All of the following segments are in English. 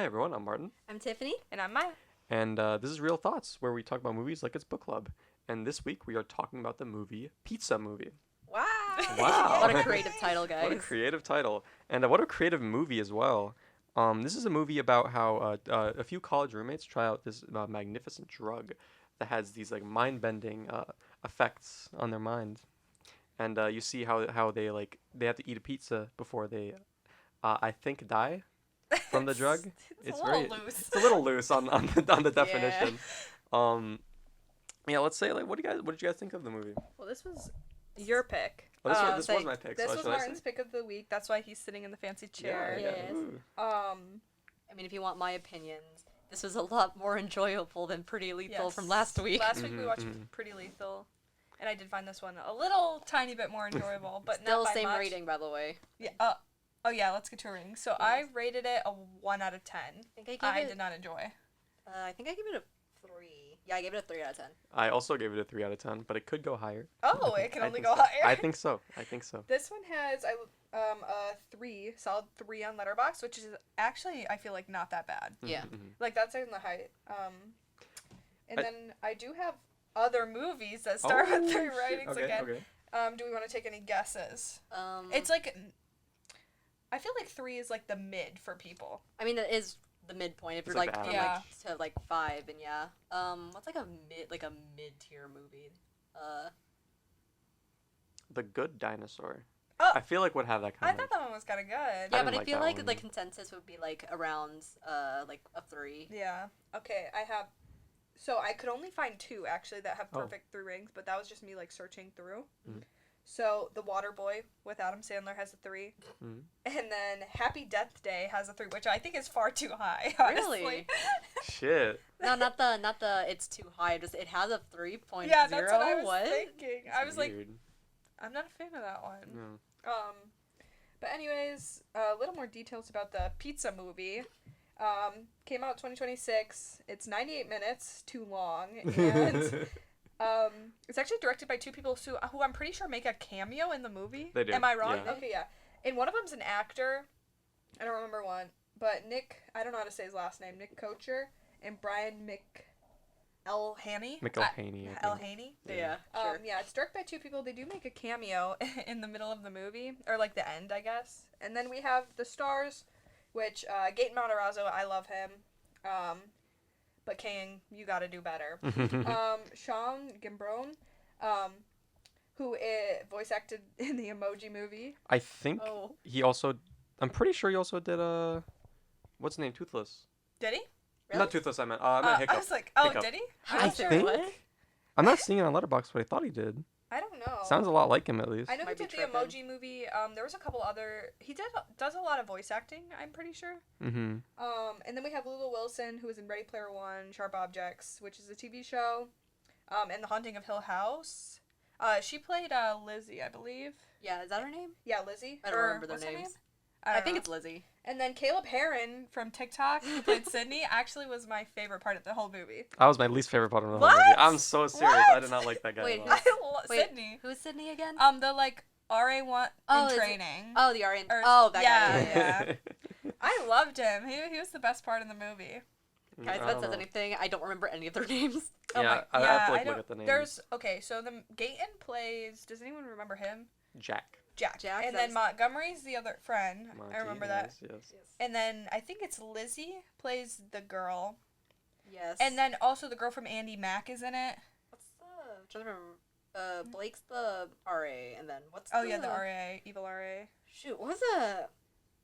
Hi everyone, I'm Martin, I'm Tiffany. And I'm Maya. and this is Real Thoughts, where we talk about movies like it's book club. And this week we are talking about the movie Pizza Movie. Wow. Wow. What a creative title, guys. What a creative title, and what a creative movie as well. This is a movie about how a few college roommates try out this magnificent drug that has these like mind-bending effects on their mind, and you see how they have to eat a pizza before they, I think, die from the drug. It's a little loose. It's a little loose on the definition. Yeah, let's say what did you guys think of the movie? Well, this was your pick. Well, this was my pick. This so was should I say? Martin's pick of the week. That's why he's sitting in the fancy chair. Yeah, Yes. ooh. I mean, if you want my opinions, this was a lot more enjoyable than Pretty Lethal Yes. from last week. Last week we Mhm, watched mhm. Pretty Lethal, and I did find this one a little tiny bit more enjoyable, but Still not by same much. rating, by the way. Yeah. Oh yeah. Let's get to a rating. So I rated it a 1 out of 10. I think I did not enjoy. I think I gave it a 3. Yeah, I gave it a 3 out of 10. I also gave it a 3 out of 10, but it could go higher. Oh, it can I only think go so. higher. I think so. This one has a 3, solid 3 on Letterboxd, which is actually I feel like not that bad. Yeah. Mhm. Like that's in the height. And I- then I do have other movies that start with 3 shit. ratings Okay, again. okay. Do we want to take any guesses? Um, It's like I feel like 3 is like the mid for people. I mean, it is the midpoint. If It's you're like like the from average. like to like 5, and yeah. What's like a mid tier movie? The Good Dinosaur. Oh. I feel like would have that I kind thought of. that one was kind of good. Yeah, didn't but I like feel that like one. the consensus would be like around like a 3. Yeah. Okay, I have. So I could only find 2 actually that have Oh. perfect 3 ratings, but that was just me like searching through. Mhm. So The Waterboy with Adam Sandler has a 3, Mhm. and then Happy Death Day has a 3, which I think is far too high. Really? Honestly. Shit. No, not the. It's too high. Just it has a 3.0. Yeah, that's what I was What? thinking. I was like, Weird. I'm not a fan of that one. No. But anyways, a little more details about the Pizza Movie. Came out 2026. It's 98 minutes, too long, and it's actually directed by 2 people who I'm pretty sure make a cameo in the movie. They do, Am I wrong? yeah. Okay, yeah. And one of them's an actor. I don't remember one, but Nick. I don't know how to say his last name. Nick Kocher and Brian McElhaney. McElhaney, I think. Elhaney. Yeah, sure. Yeah, it's directed by 2 people. They do make a cameo in the middle of the movie, or like the end, I guess. And then we have the stars, which Gaten Matarazzo, I love him. But Kang, you gotta do better. Sean Gimbrone, who voice acted in the Emoji Movie. I think Oh. he also. I'm pretty sure he also did what's his name? Toothless. Did he? Not Toothless. I meant Hiccup. I was like, oh, Hiccup. did he? I I'm not think- sure. What? I'm not seeing it on Letterboxd, but I thought he did. I don't know. Sounds a lot like him at least. I know he Might be did the tripping. Emoji Movie. There was a couple other. He does a lot of voice acting. I'm pretty sure. Mm-hmm. And then we have Lula Wilson, who was in Ready Player One, Sharp Objects, which is a TV show, and The Haunting of Hill House. She played Lizzie, I believe. Yeah, is that her name? Yeah, Lizzie. I don't Or remember their what's her names. name? I don't think know. it's Lizzie. And then Caleb Heron from TikTok, who played Sydney, actually was my favorite part of the whole movie. That was my least favorite part of the whole What? movie. I'm so serious. I What? did not like that guy Wait, at all. I love Wait. Sydney. Who's Sydney again? The like RA1 Oh, in is it- training. Oh, the RN. Or- Oh, that yeah, guy. yeah. I loved him. He was the best part in the movie. Guys, if I that don't says know. anything, I don't remember any of their names. Oh Yeah, my, I have to like don't- look at the names. There's so the Gaten plays. Does anyone remember him? Jack. Jack. Jack, And that then was- Montgomery's the other friend. Monty, I remember that. Yes. And then I think it's Lizzie plays the girl. Yes. And then also the girl from Andy Mack is in it. what's the? I'm trying to remember. Blake's the RA, and then what's? Oh yeah, the RA, evil RA. Shoot, what was the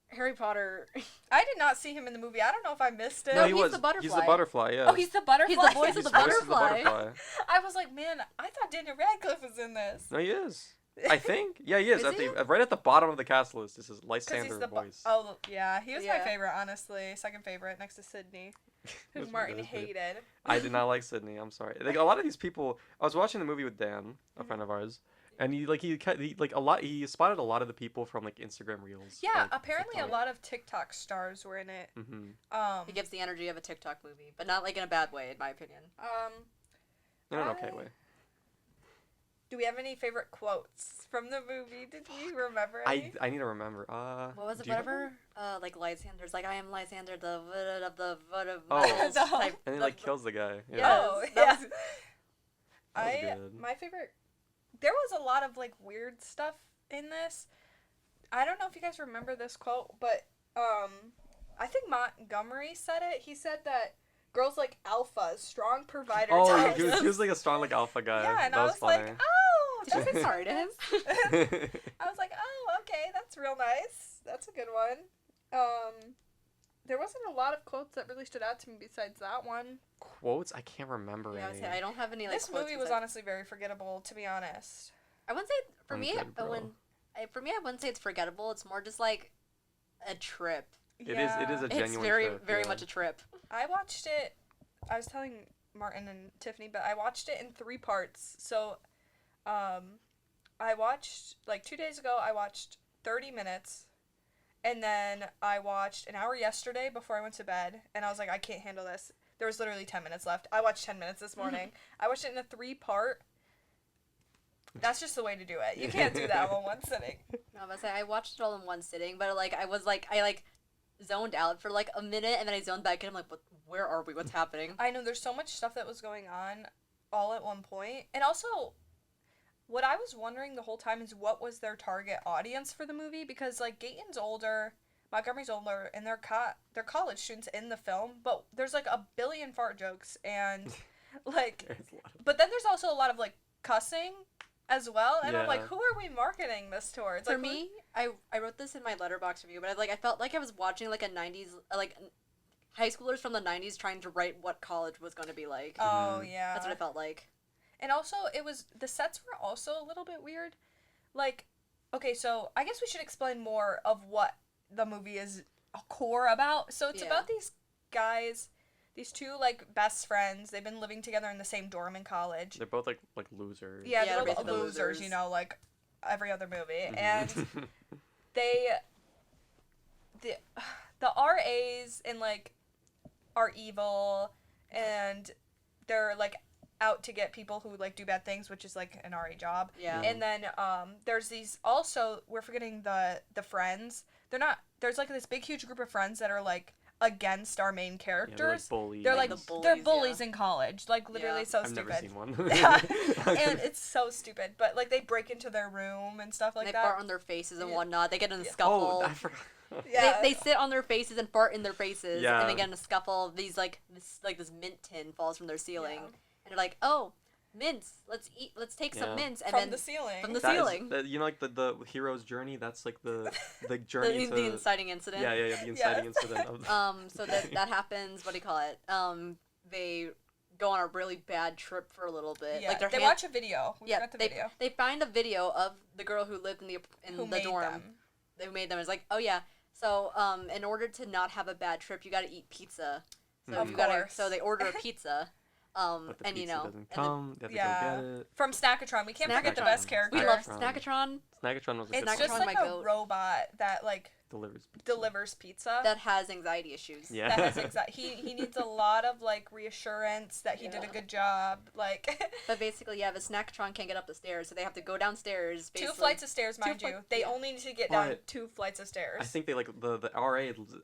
Harry Potter? I did not see him in the movie. I don't know if I missed it. No, he he's was. the butterfly. He's the butterfly. Yeah. Oh, he's the butterfly. He's the voice He's of the voice of butterfly. I was like, man, I thought Daniel Radcliffe was in this. No, he is. I think. Yeah, he is. Is At he? the right at the bottom of the cast list. This is 'Cause Lysander he's the voice. Oh yeah, he was my Yeah. favorite, honestly. Second favorite, next to Sydney, who That's Martin really good. hated. I did not like Sydney. I'm sorry. Like a lot of these people. I was watching the movie with Dan, a friend of ours, and he spotted a lot of the people from like Instagram Reels. Yeah, like, apparently a TikTok. lot of TikTok stars were in it. Mhm. He gives the energy of a TikTok movie, but not like in a bad way, in my opinion. In an okay I- way. Do we have any favorite quotes from the movie? Did you remember any? I need to remember. What was it? do you have Whatever. Like Lysander's like, I am Lysander, the of the of Oh. metals No. type. And he the- like kills the guy. Yes, Yeah. Oh, that yeah. was- That was good. My favorite. There was a lot of like weird stuff in this. I don't know if you guys remember this quote, but I think Montgomery said it. He said that girls like alphas, strong provider Oh, types. he was like a strong like alpha guy. Yeah, and that I was was funny. like, oh, Did I say that's sorry to him? I was like, oh, okay, that's real nice. That's a good one. There wasn't a lot of quotes that really stood out to me besides that one. Quotes? I can't remember Yeah, I would any. say I don't have any like. This quotes movie was besides- honestly very forgettable, to be honest. I wouldn't say for I'm me. good, bro. For me, I wouldn't say it's forgettable. It's more just like a trip. It is a It's genuine very trip, very yeah. much a trip. I watched it. I was telling Martin and Tiffany, but I watched it in 3 parts. So, I watched like 2 days ago. I watched 30 minutes, and then I watched an hour yesterday before I went to bed. And I was like, I can't handle this. There was literally 10 minutes left. I watched 10 minutes this morning. I watched it in a 3-part. That's just the way to do it. You can't do that in one sitting. No, but I watched it all in one sitting, but like I zoned out for like a minute, and then I zoned back in. I'm like, what? Where are we? What's happening? I know there's so much stuff that was going on all at one point. And also, what I was wondering the whole time is what was their target audience for the movie? Because, like, Gaten's older, Montgomery's older, and they're college students in the film, but there's, like, a billion fart jokes, and, like, There's a lot of- but then there's also a lot of, like, cussing as well, and I'm like, Yeah. who are we marketing this towards? For Like, me, I wrote this in my letterbox review, but I felt like I was watching like a '90s like high schoolers from the '90s trying to write what college was going to be like. oh, Mhm. yeah. That's what it felt like. And also, the sets were also a little bit weird. Like, okay, so I guess we should explain more of what the movie is a core about. So it's Yeah. about these guys, these 2, like, best friends. They've been living together in the same dorm in college. They're both like losers. Yeah, Yeah, they're basically losers, losers. you know, like every other movie. Mhm. And the RAs and, like, are evil, and they're, like, out to get people who, like, do bad things, which is, like, an RA job. Yeah. And then there's these also, we're forgetting the friends. They're not, there's like this big huge group of friends that are like against our main Yeah, characters. they're like bullies. They're like The they're bullies, bullies yeah. in college. Like literally Yeah. so I've stupid. never seen one. Yeah. And it's so stupid. But like they break into their room and stuff like they that. fart on their faces and Yeah. whatnot. They get in a Yeah. scuffle. Oh, I forgot. Yeah. They sit on their faces and fart in their faces, Yeah. and they get in a scuffle. These this mint tin falls from their ceiling, Yeah. and they're like, "Oh, mints! Let's take Yeah. some mints." And From then the ceiling. from the That is- ceiling. you know, like the hero's journey. That's like the the, journey to the inciting incident. yeah, the inciting Yes. incident of So that happens. What do you call it? They go on a really bad trip for a little bit. Yeah. Like their They hand- watch a video. We yeah, forgot the they, video. they find a video of the girl who lived in Who the made dorm. them. Who made them. It's like, oh yeah. So in order to not have a bad trip, you got to eat pizza. So Of you gotta. course. So they order a pizza. but the And pizza you know, doesn't and come. They have to Yeah. go get it. From Snackatron. We can't forget the best Snackatron. character. we love Snackatron. Snackatron Snackatron was a It's good just Snackatron, one. like my a goat. robot that like delivers pizza. delivers pizza. that has anxiety issues. Yeah. That has he needs a lot of like reassurance that he did a Yeah. good job. Like But basically, yeah, the Snackatron can't get up the stairs, so they have to go downstairs. 2 Basically. flights of stairs, mind fli- you. They yeah. only need to get down But 2 flights of stairs. I think they like the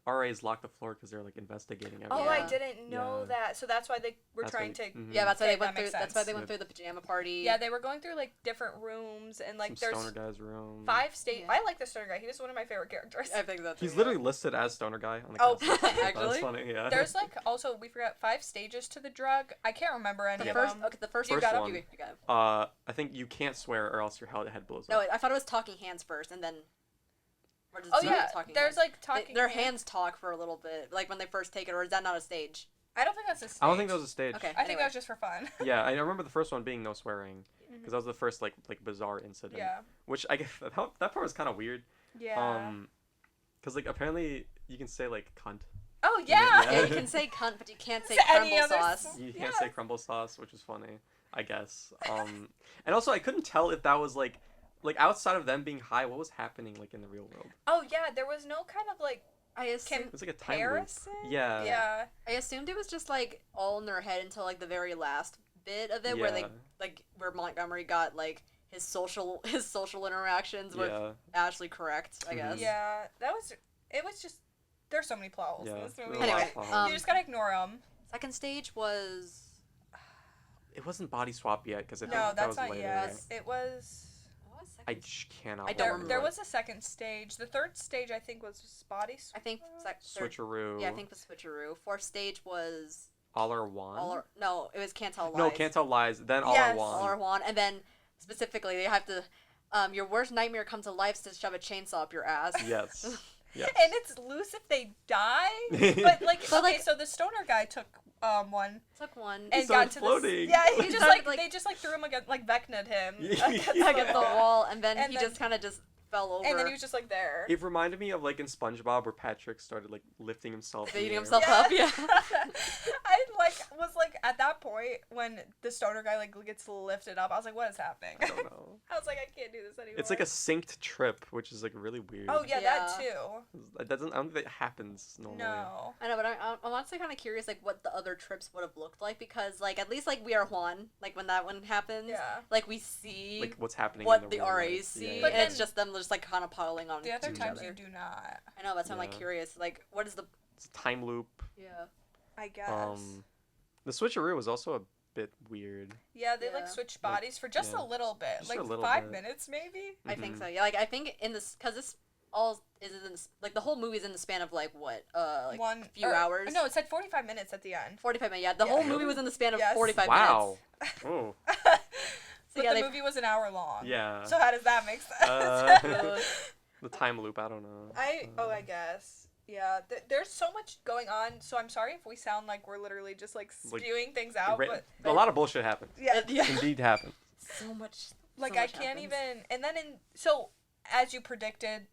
RAs locked the floor because they're like investigating everything. Oh, Yeah. I didn't know Yeah. that. So that's why they were That's why trying they- to. mhm. Yeah, that's why Okay, they went that through. makes That's why they sense. went through the pajama party. Yeah, they were going through like different rooms and like Some there's stoner guy's room. 5 state. Yeah. I like the stoner guy. He was one of my favorite characters. I think that's. He's literally listed as stoner guy on the Oh, cast list. actually? That's funny. Yeah. There's like also we forgot 5 stages to the drug. I can't remember any the of first. them. Okay, the first. You First got it? one. You got it. I think you can't swear or else your head blows No, up. I thought it was talking hands first, and then. Or does it Oh start yeah, with talking there's hands? like talking. Their hands talk for a little bit, like when they first take it, or is that not a stage? I don't think that's a stage. I don't think that was a stage. Okay. I think anyway. that was just for fun. Yeah, I remember the first one being no swearing Mhm. because that was the first like bizarre incident. Yeah. Which I guess that part was kind of weird. Yeah. Because like apparently you can say like cunt. Oh yeah. Yeah, you can say cunt, but you can't say Say any crumble other sauce. You can't Yeah. say crumble sauce, which is funny, I guess. And also I couldn't tell if that was like outside of them being high, what was happening like in the real world. Oh yeah, there was no kind of like I assume. It was like a time loop. comparison. Yeah. Yeah. I assumed it was just like all in their head until like the very last bit of it, where they Yeah. like where Montgomery got like his social interactions with Yeah. Ashley correct, I guess. Yeah, it was just, there's so many plot holes in Yeah. this there movie. were a lot Anyway, of plot You just gotta ignore them. Second stage was It wasn't body swap yet because I think No, that that's was not later. yet. It was. what was I second? just cannot. I don't There, remember. there was a second stage. The third stage, I think, was body I think third, Switcheroo. yeah, I think the switcheroo. Fourth stage was All or one. no, it was Can't Tell Lies. No, can't tell lies. Then all Yes. or one. All or one, and then specifically they have to. Your worst nightmare comes to life to shove a chainsaw up your ass. Yes. Yes. And it's loose if they die. But like, But, okay, like- so the stoner guy took one Took one. and started got to floating. this. Yeah, he He just started, like they just like threw him against like Vecna'd him Yeah. against Against the wall, and then And he then- just kind of just fell over. and then he was just like there. It reminded me of like in SpongeBob where Patrick started like lifting himself. in the beating air. himself up. Yeah. I like was like at that point when the stoner guy like gets lifted up, I was like, what is happening? I don't know. I was like, I can't do this anymore. It's like a synced trip, which is like really weird. Oh yeah, that Yeah. too. That doesn't. I don't think that happens normally. No. I know, but I'm honestly kind of curious, like, what the other trips would have looked like, because, like, at least, like, We Are Juan, like, when that one happens, Yeah. like, we see Like what's happening. what in the real life. RAs see, Yeah, But and it's then- just them just, like, kind of piling on The other each times other. you do not. I know, that's why I'm, like, Yeah. curious, like, what is the... It's a time loop. Yeah. I guess. The switcheroo was also a bit weird. Yeah, they like Yeah. switched bodies for just yeah. a little bit, Just like a little 5 bit. minutes maybe. I think Mhm. so, yeah, like, I think in this, because this all is in this, like, the whole movie is in the span of, like, what, like, One few hours? No, it said 45 minutes at the end. 45 minutes, yeah, the Yeah. whole movie was in the span of Yes. 45 Wow. minutes. Oh. But yeah, the they- movie was an hour long. Yeah. So how does that make sense? Uh, the time loop. I don't know. I guess. Yeah, there's so much going on, so I'm sorry if we sound like we're literally just like Like, spewing things out, but a lot of bullshit happened. yeah, Yeah. Indeed happened. So much... like so I much can't happens. even. And then so as you predicted,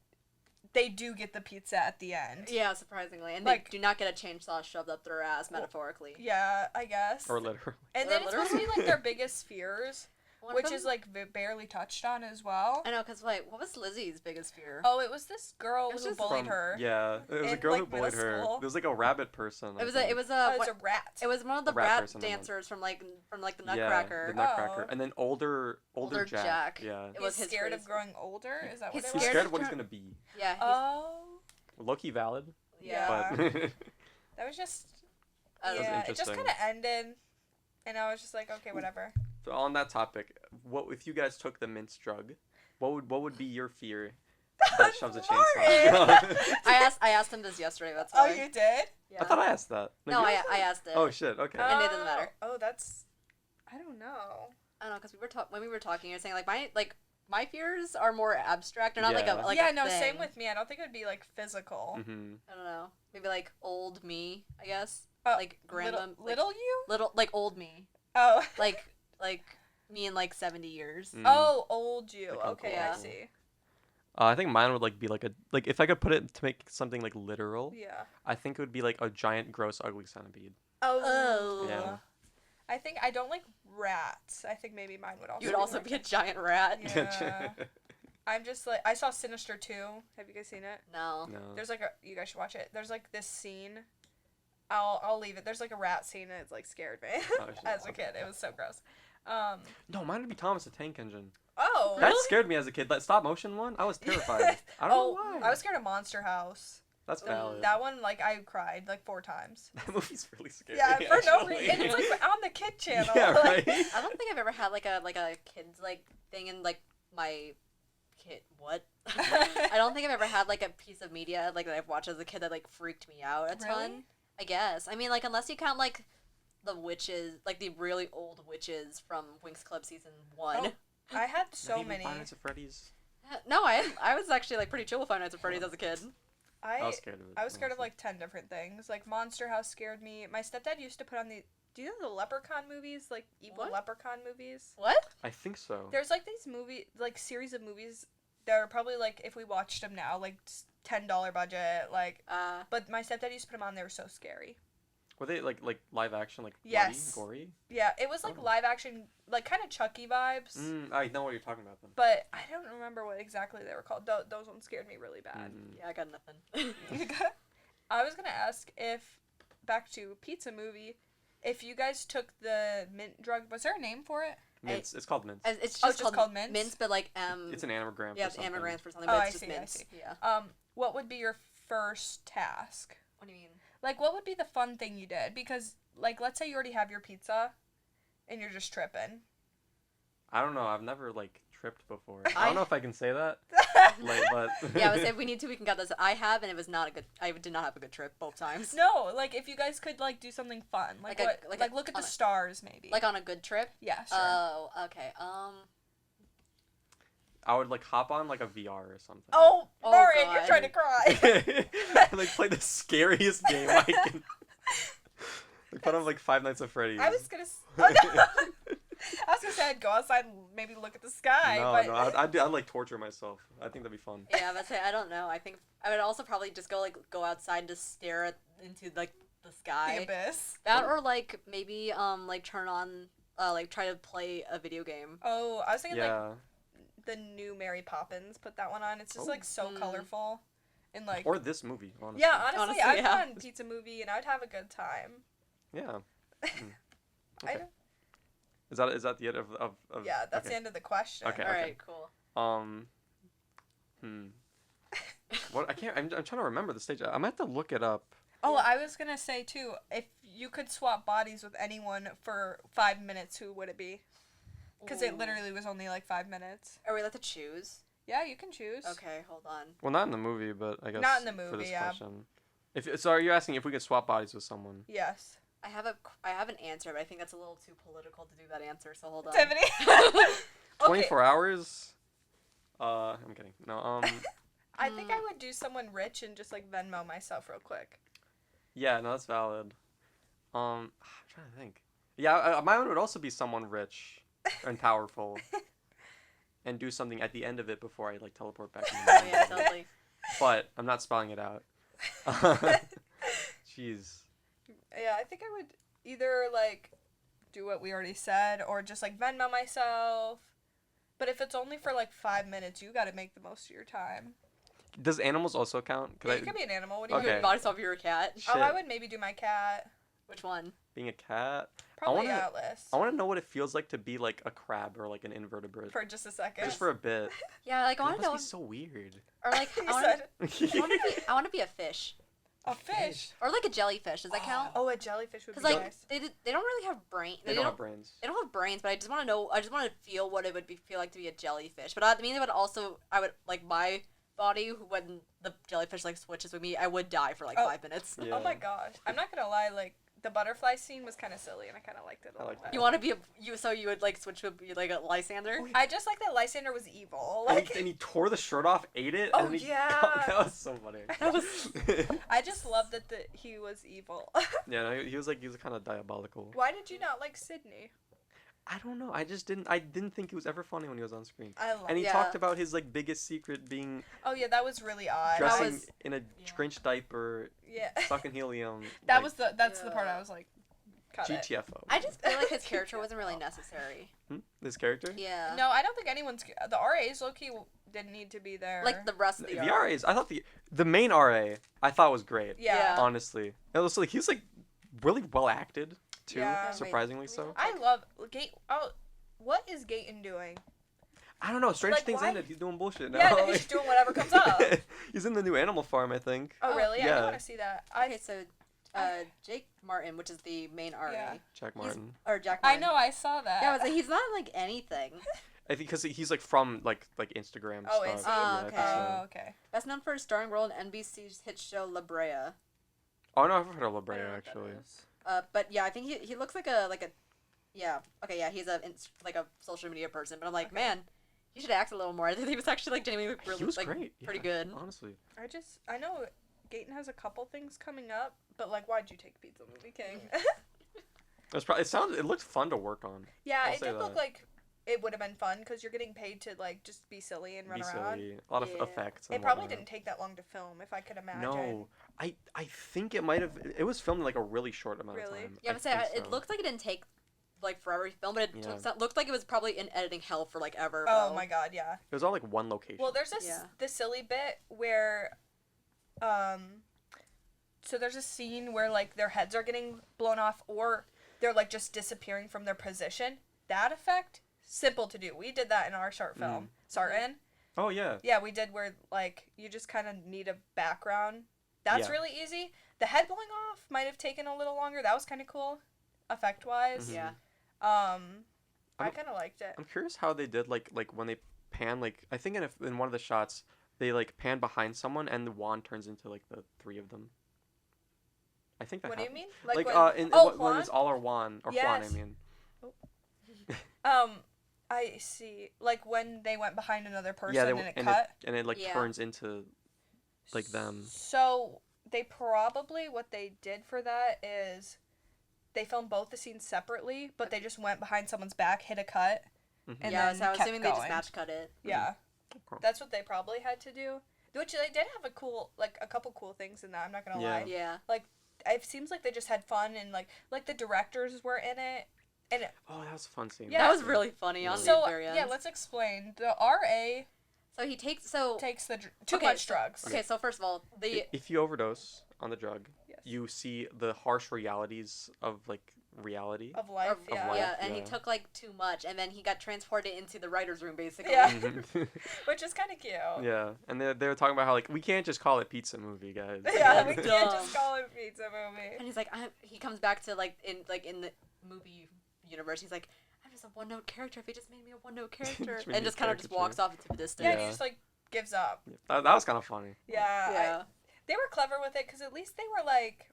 they do get the pizza at the end. Yeah, surprisingly. And Like- they do not get a chainsaw shoved up their ass, metaphorically. Yeah, I guess. Or literally. And Or then it's supposed to be literally. like their biggest fears, One of which them- is like barely touched on as well. I know, because, like, what was Lizzie's biggest fear? Oh, it was this girl It was who just bullied her. Yeah. It was a In, girl who like, bullied middle her. school. There was like a rabbit person. I It was think. a, it was Oh, a, it's what- a rat. it was one of the rat rap person, I meant. dancers from the Yeah, Nutcracker. the Nutcracker. Oh. And then older Older Jack. Jack. Yeah. It He's was his scared phrase. of growing older. Is that He's what it He's was? scared of what to he's turn- gonna be. Yeah, Oh, Low-key valid. yeah. But that was just I don't know. yeah. It just interesting. kind of ended, and I was just like, okay, whatever. so on that topic, what if you guys took the minced drug? What would be your fear that shoves a Martin! chainsaw? I asked him this yesterday, that's Oh, why. you did? Yeah. I thought I asked that. No, you I asked that? asked it. Oh shit. Okay. And it doesn't matter. Oh, that's. I don't know. I don't know, because when we were talking, you were saying, like, my fears are more abstract. They're not like Yeah. a, like yeah, a no, thing. same with me. I don't think it would be like physical. Mm-hmm. I don't know. Maybe, like, old me, I guess. Oh, Like, grandma. Little, like, little you? Little, like, old me. Oh. Like me in, like, 70 years. Mm. Oh, old you. Like Okay, Uncle I Uncle. see. I think mine would like be like if I could put it to make something like literal, Yeah. I think it would be like a giant, gross, ugly centipede. Oh. Yeah. I think I don't like rats. I think maybe mine would also. You would also like be a giant rat. Yeah. I'm just like I saw Sinister 2. Have you guys seen it? No. No. There's like a you guys should watch it. There's like this scene. I'll leave it. There's like a rat scene and it's like scared me Oh, shit. as a kid. It was so gross. No, mine would be Thomas the Tank Engine. Oh. That Really? scared me as a kid. That stop motion one, I was terrified. I don't know why. I was scared of Monster House. That's valid. That one, like, I cried like 4 times. That movie's really scary. Yeah, for no actually. reason. And it's like on the kid channel. Yeah, like, right. I don't think I've ever had like a kids like thing in like my kid. What? I don't think I've ever had like a piece of media like that I've watched as a kid that like freaked me out a ton. Really? I guess. I mean, like unless you count like the witches, like the really old witches from Winx Club season 1. Oh, I had so Not even many. Five Nights at Freddy's. No, I was actually like pretty chill with Five Nights at Freddy's as a kid. I was scared of it. I was scared of honestly. like 10 different things. Like Monster House scared me. My stepdad used to put on the. Do you know the Leprechaun movies? Like evil What? Leprechaun movies. What? I think so. There's like these like series of movies that are probably like if we watched them now, like $10 budget, like. But my stepdad used to put them on. They were so scary. Were they like live action, like Yes. bloody, gory? Yeah, it was like Oh. live action, like kind of Chucky vibes. I know what you're talking about then. But I don't remember what exactly they were called. Those ones scared me really bad. Mm. Yeah, I got nothing. I was gonna ask if, back to pizza movie, if you guys took the mint drug. Was there a name for it? Mince. It's called Mince. It's Oh, just, just called Mince? Mince, but like It's an anagram. yeah, for it's something. anagrams for something, Oh, but I it's just see, I Mince. see. Yeah. What would be your first task? What do you mean? Like, what would be the fun thing you did? Because, like, let's say you already have your pizza, and you're just tripping. I don't know. I've never like tripped before. I I- don't know if I can say that. Like, but Yeah, if we need to, we can cut this. I have, and it was not a good. I did not have a good trip both times. No, like, if you guys could, like, do something fun. Like, Like a- what? like Like, a- look at the on a- stars, maybe. Like on a good trip. Yeah, sure. Oh, okay. I would like hop on like a VR or something. Oh, Oh, Lauren, you're God. trying to cry. Like play the scariest game I can. Like put on like Five Nights at Freddy's. I was gonna. Oh, no. I was gonna say I'd go outside and maybe look at the sky, No, but no, I'd like torture myself. I think that'd be fun. Yeah, but I don't know. I think I would also probably just go outside and just stare into like the sky. the abyss. That or like maybe like turn on like try to play a video game. Oh, I was thinking like Yeah. the new Mary Poppins. Put that one on. It's just Oh. like so Mm. colorful, and like Or this movie, honestly. yeah, honestly, Honestly, I'd yeah. put on Pizza Movie and I'd have a good time. Yeah. I Okay. don't, Is that the end of yeah, that's okay. the end of the question. Okay. All right, cool. What I can't. I'm trying to remember the stage. I'm gonna have to look it up. Oh, I was gonna say too, if you could swap bodies with anyone for 5 minutes, who would it be? Because it Ooh. literally was only like 5 minutes. Are we allowed to choose? Yeah, you can choose. Okay, hold on. Well, not in the movie, but I guess Not in the for movie, this yeah. question. So are you asking if we could swap bodies with someone? Yes. I have an answer, but I think that's a little too political to do that answer. So hold on. Tiffany. 24 hours? I'm kidding. No, I think I would do someone rich and just like Venmo myself real quick. yeah, no, that's valid. I'm trying to think. Yeah, mine would also be someone rich and powerful, and do something at the end of it before I like teleport back. Oh yeah, totally. But I'm not spelling it out. Jeez. Yeah, I think I would either like do what we already said or just like Venmo myself. But if it's only for like 5 minutes, you got to make the most of your time. Does animals also count? Yeah, you could be an animal. What do you Okay. You bought yourself your cat. Shit. Oh, I would maybe do my cat. Which one? Being a cat. Probably wanna- Atlas. I want to know what it feels like to be like a crab or like an invertebrate. For just a second. Just for a bit. Yeah, like I It want to must know. be so weird. Or like You I said want to be a fish. a fish. Or like a jellyfish. Does that count? Oh, a jellyfish would be Because like nice. they don't really have brain. They don't have brains. They don't have brains, but I just want to know. I just want to feel what it would feel like to be a jellyfish. But I mean, it would also. I would like my body when the jellyfish like switches with me. I would die for like Oh. 5 minutes. Yeah. Oh my gosh. I'm not gonna lie, like the butterfly scene was kind of silly and I kind of liked it a I little like bit. You want to be so you would like switch to be like a Lysander. I just like that Lysander was evil. And Like he, and he tore the shirt off, ate it, Oh, and then he yeah. that was so funny. That was. I just loved that he was evil. Yeah, no, he was kind of diabolical. Why did you not like Sydney? I don't know. I didn't think he was ever funny when he was on screen. I love. And he Yeah. talked about his like biggest secret being Oh yeah, that was really odd. dressing was- in a yeah. Grinch diaper, Yeah. sucking helium. That like, was that's the part Yeah. I was like, cut it. GTFO. I just feel like his character wasn't really necessary. This character? Yeah. No, I don't think anyone's the RAs low key didn't need to be there. Like the rest of the, The RAs, I thought the main RA I thought was great. Yeah. Yeah. Honestly, it was like he was like really well acted too, Yeah. surprisingly so. I love Gate. Oh, what is Gaten doing? I don't know. Stranger Like, Things why- ended. He's doing bullshit now. Yeah, no, he's doing whatever comes up. He's in the new Animal Farm, I think. Oh really? I Yeah. don't want to see that. Okay, so Jake Martin, which is the main RA, Yeah. Jack Martin. or Jack I Martin. know. I saw that. Yeah, I was like, he's not like anything. I think because he's like from like Instagram Oh, stuff. is he? Oh, I think okay. so. Oh, okay. Best known for his starring role in NBC's hit show La Brea. Oh no, I've heard of La I Brea don't know what that actually. is. But yeah, I think he looks like a yeah, okay, yeah, he's like a social media person, but I'm like, Okay. man, he should act a little more. I think he was actually like genuinely really He was like great. pretty yeah, good. Honestly. I know Gaten has a couple things coming up, but like, why'd you take Pizza Movie King? It looked fun to work on. Yeah, I'll it say did look that. like it would have been fun because you're getting paid to like just be silly and run Be around. silly. A lot of Yeah. effects. It and probably whatnot. didn't take that long to film, if I could imagine. No, I think it might have. It was filmed in like a really short amount Really? of time. Yeah, I but say think it so. looked like it didn't take like forever to film, but it Yeah. looked like it was probably in editing hell for like ever. Oh bro. my god, yeah. It was all like one location. Well, there's this Yeah. this silly bit where, so there's a scene where like their heads are getting blown off or they're like just disappearing from their position. That effect simple to do. We did that in our short film. Sartin. Oh yeah. Yeah, we did where like you just kind of need a background. That's Yeah. really easy. The head blowing off might have taken a little longer. That was kind of cool, effect wise. Mhm. Yeah. I I'm- kind of liked it. I'm curious how they did like when they pan like I think in one of the shots they like pan behind someone and the wand turns into like the three of them. I think that What do you happened. mean? Like when, when Juan? it's all or Juan or Juan I Yes. mean. I see. Like when they went behind another person Yeah, they and it and cut. it like Yeah. turns into like them. So they probably what they did for that is they filmed both the scenes separately, but they just went behind someone's back, hit a cut, Mhm. and Yeah, then so I was kept assuming they just going. match cut it. Yeah, Okay. that's what they probably had to do. Which they did have a couple cool things in that. I'm not gonna Yeah. lie. Yeah. It seems like they just had fun and like the directors were in it. And Oh, that was a fun scene. Yeah. That was really funny on so the very end. yeah, let's explain. The RA So he takes takes the too Okay, much so- drugs. Okay, so first of all, If you overdose on the drug, Yes. you see the harsh realities of like reality. Of life. of- Yeah. life. yeah, and he yeah. took like too much, and then he got transported into the writers' room basically. Yeah. Mhm. Which is kind of cute. Yeah, and they were talking about how like we can't just call it pizza movie, guys. Yeah, we Dumb. can't just call it a pizza movie. And he's like, he comes back to like in the movie universe. He's like, I'm just a one-note character. If he just made me a one-note character, Just made and me a just kind of just caricature. walks off into the distance. Yeah, Yeah. he just like gives up. That was kind of funny. Yeah. Yeah. They were clever with it because at least they were like,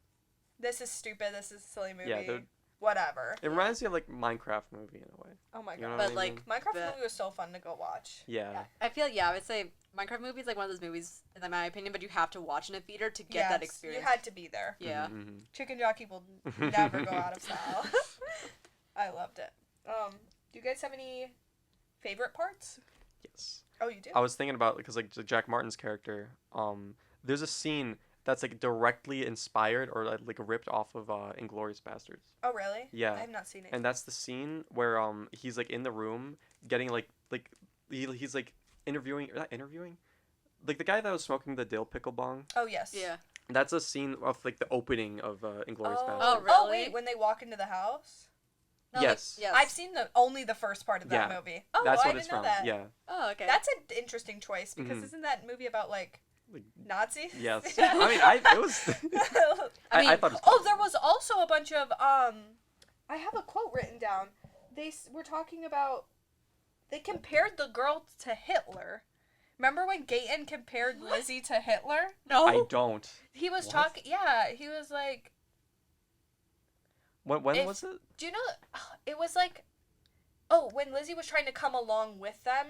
this is stupid, this is a silly movie. Yeah, they're- whatever. It reminds me of like Minecraft movie in a way. Oh my You know god. what I But like, mean? Minecraft the- movie was so fun to go watch. Yeah. I feel I would say Minecraft movie is like one of those movies, in my opinion, but you have to watch in a theater to get that Yes, experience. You had to be there. Yeah. Mhm, Chicken Jockey will never go out of style. I loved it. Do you guys have any favorite parts? yes. Oh, you do? I was thinking about because like Jack Martin's character. There's a scene that's like directly inspired or like ripped off of Inglourious Bastards. Oh, really? Yeah. I have not seen it. And that's the scene where he's like in the room getting like he's like interviewing not interviewing like the guy that was smoking the dill pickle bong. Oh, yes. Yeah. That's a scene of like the opening of Inglourious Oh, Bastards. Oh, oh, really? wait, when they walk into the house? No, Yes. Like, yes. I've seen only the first part of that Yeah. movie. Oh, That's I what didn't it's know from. that. Yeah. Oh, okay. That's an interesting choice because Mhm. isn't that movie about like Like, Nazis? yes. I mean, it was. I mean, I thought it was. Oh, there was also a bunch of I have a quote written down. They were talking about they compared the girl to Hitler. Remember when Gaten compared What? Lizzie to Hitler? no. I don't. He was What? talking. Yeah, he was like, When If- was it? do you know? It was like, oh, when Lizzie was trying to come along with them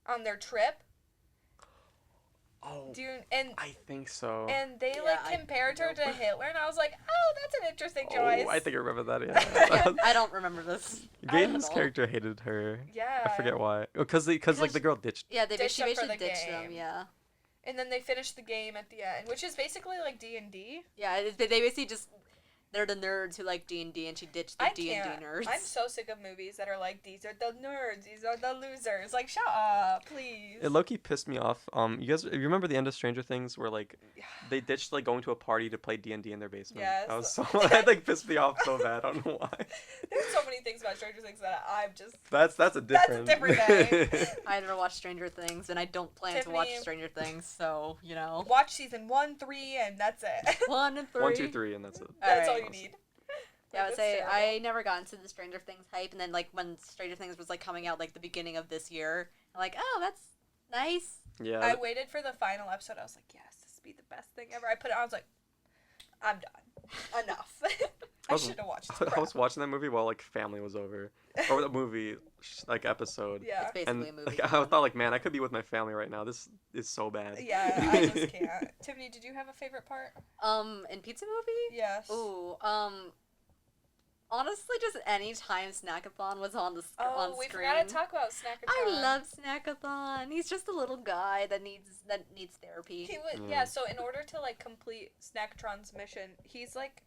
on their trip. Oh, Do you, and I think so. and they Yeah, like I- compared her to nope. Hitler, and I was like, oh, that's an interesting choice. Oh, I think I remember that. Yeah, Yeah. I don't remember this. Gaten's at all. character hated her. Yeah. I forget why. Because like Because- the girl ditched. Yeah, they Ditched she them for basically the ditched them. game. Yeah. And then they finished the game at the end, which is basically like D&D. Yeah, they basically just they're the nerds who like D&D, and she ditched the I D&D can't. nerds. I'm so sick of movies that are like, these are the nerds, these are the losers. Like, shut up, please. It low-key pissed me off. You remember the end of Stranger Things where like they ditched like going to a party to play D&D in their basement? Yes. That was so that like pissed me off so bad. I don't know why. There's so many things about Stranger Things that I'm just... That's a That's a different. different day. I never watched Stranger Things, and I don't plan to watch Tiffany- Stranger Things, so you know. Watch season 1, 3, and that's it. 1 and 3. 1, 2, 3, and that's it. That's all Alright. you need. Yeah, I would That's say terrible. I never got into the Stranger Things hype, and then like when Stranger Things was like coming out like the beginning of this year, I'm like, oh, that's nice. Yeah. I waited for the final episode. I was like, yes, this would be the best thing ever. I put it on. I was like, I'm done. Enough. I was- should have watched I it. was watching that movie while like family was over, or the movie like episode. Yeah. It's basically And a movie. like, I thought like, man, I could be with my family right now. This is so bad. Yeah, I just can't. Tiffany, did you have a favorite part? In Pizza Movie? Yes. Ooh, honestly, just any time Snackathon was on on Oh, we screen. forgot to talk about Snackathon. I love Snackathon. He's just a little guy that needs therapy. He would, Yeah. yeah. So in order to like complete Snackatron's mission, he's like,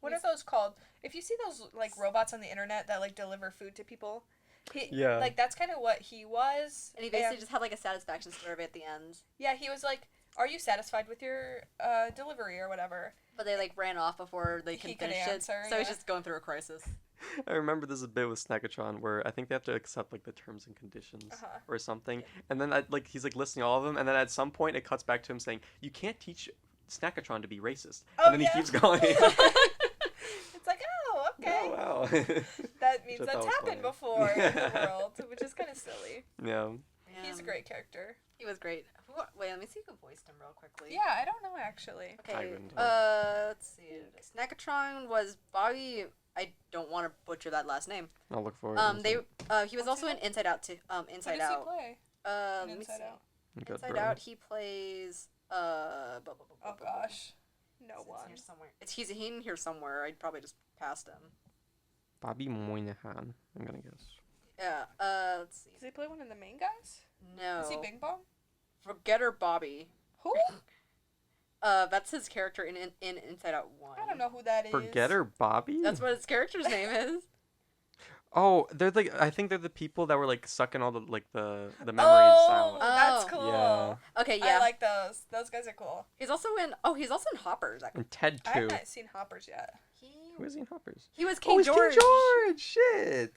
what are those called? If you see those like robots on the internet that like deliver food to people, Yeah. like that's kind of what he was. And he basically just had like a satisfaction survey at the end. yeah, he was like, "Are you satisfied with your delivery or whatever?" But they like ran off before they He could could finish answer, it. So he's yeah. just going through a crisis. I remember there's a bit with Snackatron where I think they have to accept like the terms and conditions Uh-huh. or something, and then like he's like listing all of them, and then at some point it cuts back to him saying, "You can't teach Snackatron to be racist," Oh, and then yeah. he keeps going. It's like, oh, okay. Oh wow. That means Which I thought that's was happened funny. before in the world, which is kind of silly. Yeah. He's a great character. He was great. Wait, let me see who voiced him real quickly. Yeah, I don't know actually. I Okay. wouldn't know. Let's see. Snackatron was Bobby. I don't want to butcher that last name. I'll look for it. He was What's also he in Inside Out too. Inside Who does Out. he play? Let in me Inside see. Out? Good Inside bro. Out, he plays. Oh gosh, no It's one. here somewhere. He's in here somewhere. I probably just passed him. Bobby Moynihan. I'm gonna guess. Yeah. Let's see. Does he play one of the main guys? No. Is he Bing Bong? Forgetter Bobby. Who? That's his character in Inside Out 1. I don't know who that is. Forgetter Bobby. That's what his character's name is. Oh, they're like I think they're the people that were like sucking all the the memories Oh, out. that's Oh. cool. Yeah. Okay, yeah. I like those. Those guys are cool. He's also in Hoppers. And Ted I too. have not seen Hoppers yet. Who is he in Hoppers? He was Oh, King it's George. King George. Shit.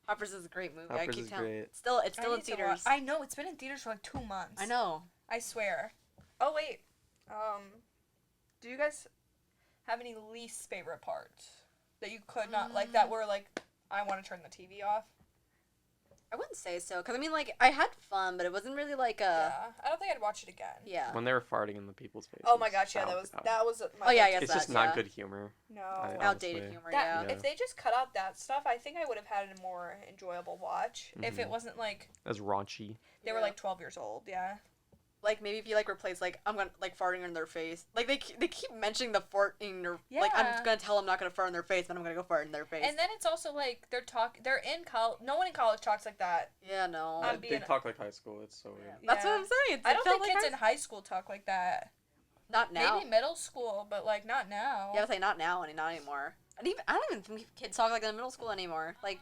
Hoppers is a great movie. I Hoppers keep is telling. great. It's still I in need to watch- theaters. I know it's been in theaters for like 2 months. I know. I swear. Oh wait. Do you guys have any least favorite parts that you could not like that were like I want to turn the TV off? I wouldn't say so, because I mean, like, I had fun, but it wasn't really like a. Yeah. I don't think I'd watch it again. Yeah. When they were farting in the people's faces. Oh my gosh, yeah, that was my Oh, yeah, big- yes, It's that, just not yeah. good humor. No. Outdated honestly. humor, That, yeah. If they just cut out that stuff, I think I would have had a more enjoyable watch. If it Mhm. wasn't like As raunchy. they were Yeah. like 12 years old, yeah. Like, maybe if you, like, replace, like, I'm gonna, like, farting in their face. Like, they keep mentioning the fart in their. Like, I'm Yeah. gonna tell them not gonna fart in their face, but I'm gonna go fart in their face. And then it's also like they're in college. No one in college talks like that. Yeah, no. I'm They being- talk like high school. It's so weird. That's Yeah. what I'm saying. I It don't felt think like kids in high school talk like that. Not now. Maybe middle school, but like not now. Yeah, I would say not now, not anymore. I don't even think kids talk like that in middle school anymore. Like,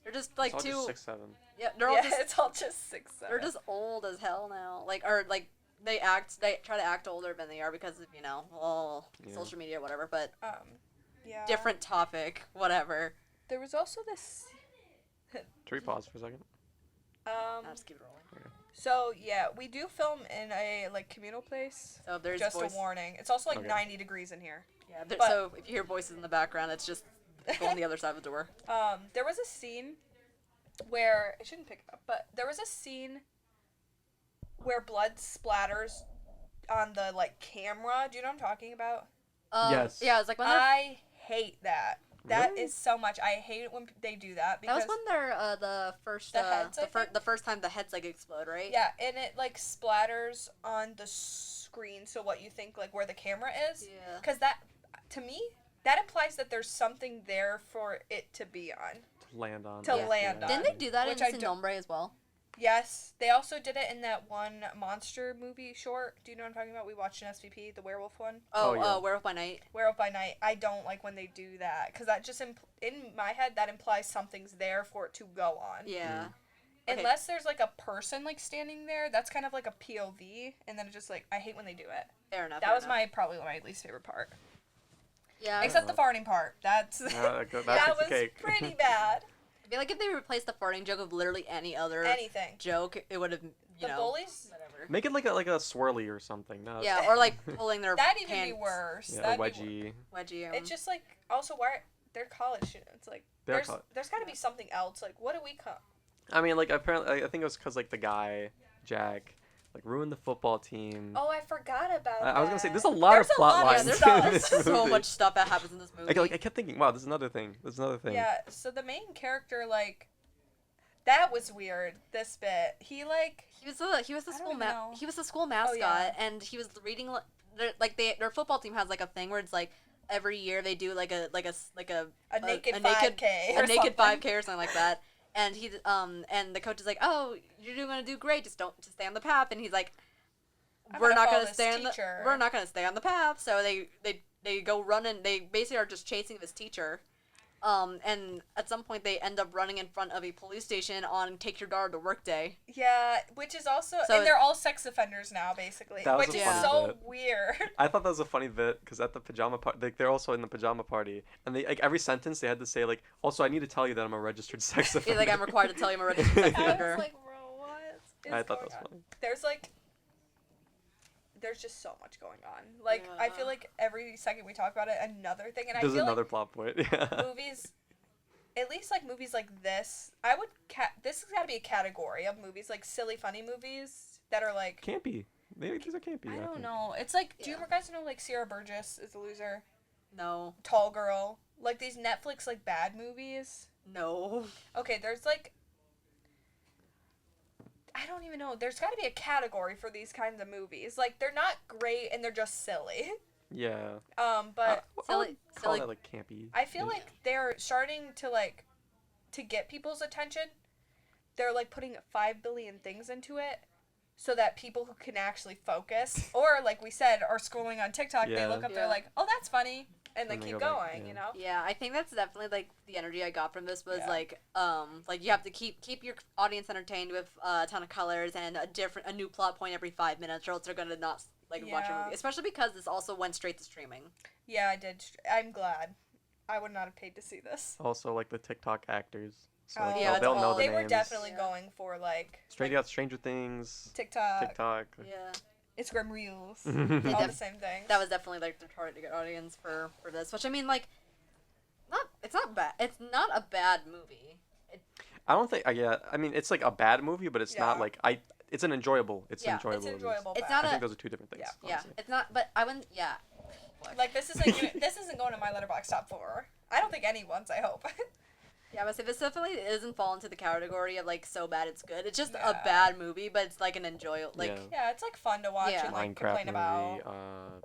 they're just like It's all too. just 6'7". Yeah, they're all Yeah, just. it's all just 6, 7. They're just old as hell now. Like, or like they try to act older than they are because of Yeah. social media, whatever. But yeah. different topic, whatever. There was also this. Should we pause for a second? I'll just keep it rolling. So yeah, we do film in a like communal place. So if there's Just voice. a warning. It's also like Okay. 90 degrees in here. Yeah. But- So if you hear voices in the background, it's just going the other side of the door. There was a scene where it shouldn't pick up, but there was a scene where blood splatters on the like camera. Do you know what I'm talking about? Yes. Yeah, it's like when they're. I hate that. That Really? is so much. I hate it when they do that That because was when they're the first The heads, I think? the first time the heads like explode, right? yeah, and it like splatters on the screen. So what you think like where the camera is? Yeah. Because that to me that implies that there's something there for it to be on. To land on. To land on. Didn't they do that Which in I Sin don't- Nombre as well? Yes, they also did it in that one monster movie short. Do you know what I'm talking about? We watched an SVP, the werewolf one. Oh, Oh, yeah. Werewolf by Night. Werewolf by Night. I don't like when they do that because that just in my head that implies something's there for it to go on. Yeah. Okay. Unless there's like a person like standing there, that's kind of like a POV, and then it's just like I hate when they do it. Fair enough. That fair was enough. probably my least favorite part. Yeah. Except the farting part. That's That's that the was cake. pretty bad. I feel like if they replaced the farting joke of literally any other Anything. joke, it would have The bullies. whatever. Make it like a swirly or something. No, Yeah, or like pulling their That'd even pants. be worse. Yeah, That'd a be wor- wedgie. Wedgie. It's just like also why they're college students. Like They're col- there's got to be something else. Like what do we come? I mean, like apparently, I think it was because like the guy, Jack, like ruined the football team. Oh, I forgot about. I was gonna say that. there's a lot of There's a plot lot of lines yeah, in there's this so movie. much stuff that happens in this movie. Like I kept thinking, wow, this is another thing. This is another thing. Yeah. So the main character like. That was weird. This bit, he like he was the I school don't even know. he was the school mascot, yeah. and he was reading their football team has like a thing where it's like every year they do like a naked a 5K or a naked something. 5K or something like that. And and the coach is like, "Oh, you're gonna do great. Just stay on the path." And he's like, I'm "We're gonna not follow gonna this stay on the teacher." we're not gonna stay on the path." So they go running. They basically are just chasing this teacher, And at some point they end up running in front of a police station on Take Your Daughter to Work Day. Yeah, which is also, So and they're all sex offenders now, basically, That was which a is funny so bit. weird. I thought that was a funny bit because at the pajama party, like, they're also in the pajama party, and they like every sentence they had to say like, also I need to tell you that I'm a registered sex He's offender. like, I'm required to tell you I'm a registered sex I offender. was like, bro, what is I thought going that was on? funny. There's like, there's just so much going on. Like, I feel Yeah. like every second we talk about it, another thing, and I There's feel another like plot point. Yeah. movies, at least like movies like this, I would this has got to be a category of movies, like silly, funny movies that are like, Campy. Maybe these are campy. I don't think. know. It's like, do you Yeah. guys know like Sierra Burgess is a loser, No. Tall Girl, like these Netflix like bad movies. No. Okay, there's like, I don't even know. There's got to be a category for these kinds of movies. Like, they're not great and they're just silly. Yeah. But I would Silly- call silly- that like campy. I feel like they're starting to like, to get people's attention, they're like putting 5 billion things into it so that people who can actually focus, or like we said, are scrolling on TikTok, they Yeah. look up, they're Yeah. like, oh, that's funny, and they And they keep go back, going, yeah. you know? Yeah, I think that's definitely like the energy I got from this was Yeah. like you have to keep your audience entertained with a ton of colors and a new plot point every 5 minutes, or else they're gonna not like watch a Yeah. movie. Especially because this also went straight to streaming. Yeah, I did. I'm glad. I would not have paid to see this. Also, like the TikTok actors. So Oh. like, Yeah, they'll it's know all- the They names. were definitely Yeah. going for like Stranger Things. TikTok, TikTok. Yeah, Instagram Reels, They all def- the same things. that was definitely like the target audience for this. Which I mean, like, it's not bad. It's not a bad movie. I don't think. Yeah, I mean, it's like a bad movie, but it's not Yeah. like I. It's an enjoyable. It's Yeah, an enjoyable. It's movie. enjoyable. It's bad. not I a- think those are two different things. Yeah. Yeah, honestly. it's not. But I wouldn't. Yeah. Like this isn't this isn't going to my letterbox top 4. I don't think anyone's. I hope. Yeah, but this definitely doesn't fall into the category of like so bad it's good. It's just a Yeah. bad movie, but it's like an enjoyable like. Yeah. Yeah, it's like fun to watch Yeah. and like Minecraft complain movie. about.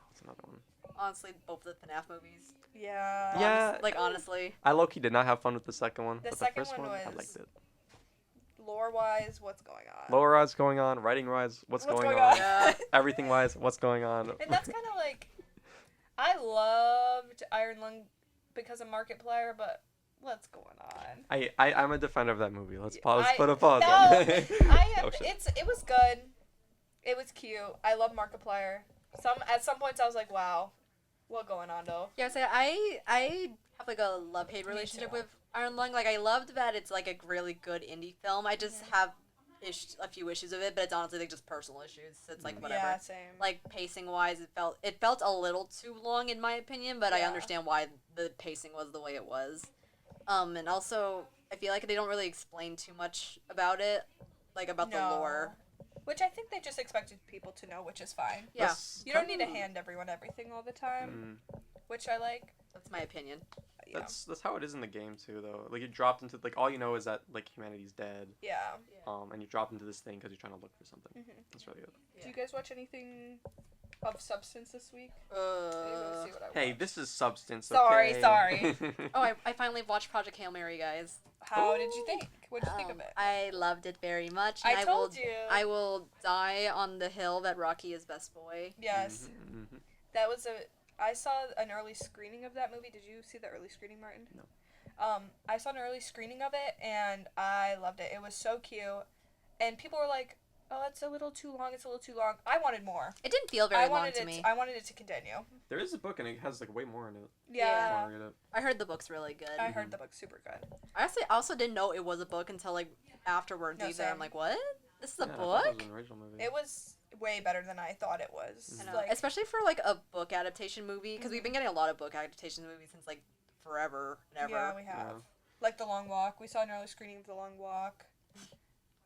What's another one? Honestly, both the FNAF movies. Yeah. Yeah. Like honestly, I low-key did not have fun with the second one, The but second the first one one, I was- liked it. Lore wise, what's going on? Lower wise going on, writing wise, what's going on, on? Yeah. everything wise, what's going on. And that's kind of like, I loved Iron Lung because of Markiplier, but what's going on? I'm a defender of that movie. Let's pause. I- Put a pause no, on it. Oh, shit. it was good. It was cute. I love Markiplier. At some points I was like, wow, what going on though? yeah. So I have like a love hate relationship too. with Iron Lung. Like I loved that it's like a really good indie film. I just have a few issues with it, but it's honestly like just personal issues. So it's like whatever. Yeah, same. Like pacing wise, it felt a little too long in my opinion, but I Yeah. understand why the pacing was the way it was. And also I feel like they don't really explain too much about it, like about the No. lore. Which I think they just expected people to know, which is fine. Yeah, That's You don't need to kinda- hand everyone everything all the time, Mm, which I like. that's my opinion. Yeah. that's how it is in the game too, though. Like you dropped into like all you know is that like humanity's dead, Yeah. and you drop into this thing because you're trying to look for something. Mhm. That's really good. Do you guys watch anything of substance this week? See what I Hey, watched. this is substance. Sorry, okay? sorry. Oh, I finally watched Project Hail Mary, guys. How did you think? What did you think of it? I loved it very much. I and told will, you. I will die on the hill that Rocky is best boy. Yes, Mhm, mhm. that was a. I saw an early screening of that movie. Did you see the early screening, Martin? No. I saw an early screening of it and I loved it. It was so cute, and people were like, "Oh, it's a little too long. It's a little too long." I wanted more. It didn't feel very I long wanted to it. me. I wanted it to continue. There is a book and it has like way more in it. Yeah. I wanna read it. I heard the book's really good. I heard the book's super good. I also didn't know it was a book until like afterwards No, either. I'm same. like, what? This is a Yeah, I thought it book? was an original movie. It was way better than I thought it was. I know. Like, Especially for like a book adaptation movie, because we've been getting a lot of book adaptation movies since like forever and ever. yeah, we have. Yeah. Like The Long Walk. We saw an early screening of The Long Walk.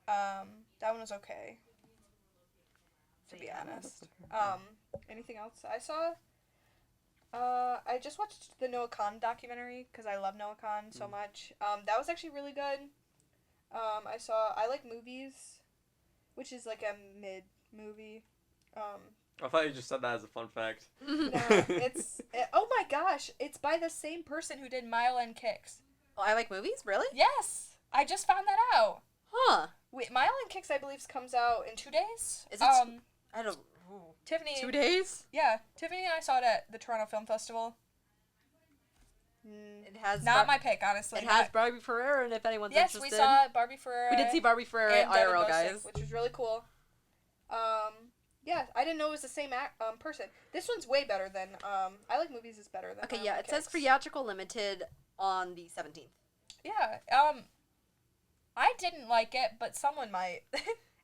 That one was okay. To be Yeah. honest. Anything else? I saw. I just watched the Noah Khan documentary because I love Noah Khan so much. That was actually really good. I like movies, which is like a mid movie. I thought you just said that as a fun fact. No, oh my gosh, it's by the same person who did Mile End Kicks. Oh, I like movies? Really? Yes, I just found that out. Huh. Wait, Mile End Kicks, I believe, comes out in 2 days. Is it I don't. Ooh. Tiffany? 2 days? Yeah, Tiffany and I saw it at the Toronto Film Festival. It has Not my pick, honestly. It has Barbie Ferreira, and if anyone's Yes, interested, we saw Barbie Ferreira. we did see Barbie Ferreira and Devin IRL, Bosick, guys. which was really cool. Yeah, I didn't know it was the same person. This one's way better than I Like Movies is better than. Okay, yeah, it says Kicks. theatrical limited on the 17th. Yeah, I didn't like it, but someone might.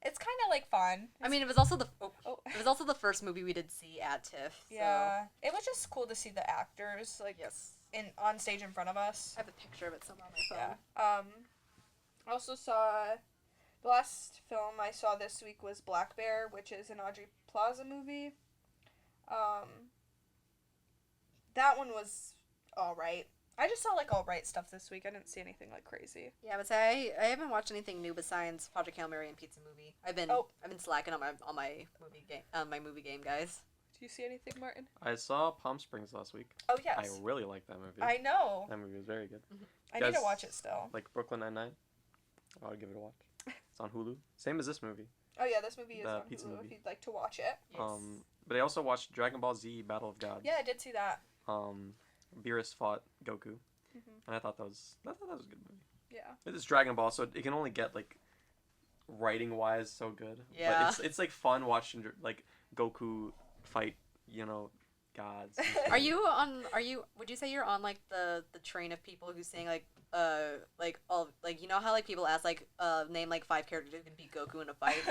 It's kind of like fun. I mean, it was also the Oh. it was also the first movie we did see at TIFF. So. Yeah, it was just cool to see the actors like Yes. on stage in front of us. I have a picture of it somewhere on my phone. Yeah. I also saw the last film I saw this week was Black Bear, which is an Audrey Plaza movie. That one was all right. I just saw like all right stuff this week. I didn't see anything like crazy. Yeah, but say I haven't watched anything new besides Project Hail Mary and Pizza Movie. I've been slacking on my movie game, guys. Do you see anything, Martin? I saw Palm Springs last week. Oh yes. I really liked that movie. I know. That movie was very good. I need to Guys, watch it still. Like Brooklyn Nine-Nine. I would give it a watch. It's on Hulu. Same as this movie. Oh yeah, this movie is The on pizza Hulu movie. if you'd like to watch it. But I also watched Dragon Ball Z Battle of Gods. Yeah, I did see that. Beerus fought Goku, Mhm. and I thought that was a good movie. Yeah. It's Dragon Ball, so it can only get like writing wise so good. Yeah. But it's like fun watching like Goku fight, gods. Would you say you're on like the train of people who saying like all like you know how like people ask like name like 5 characters who can beat Goku in a fight?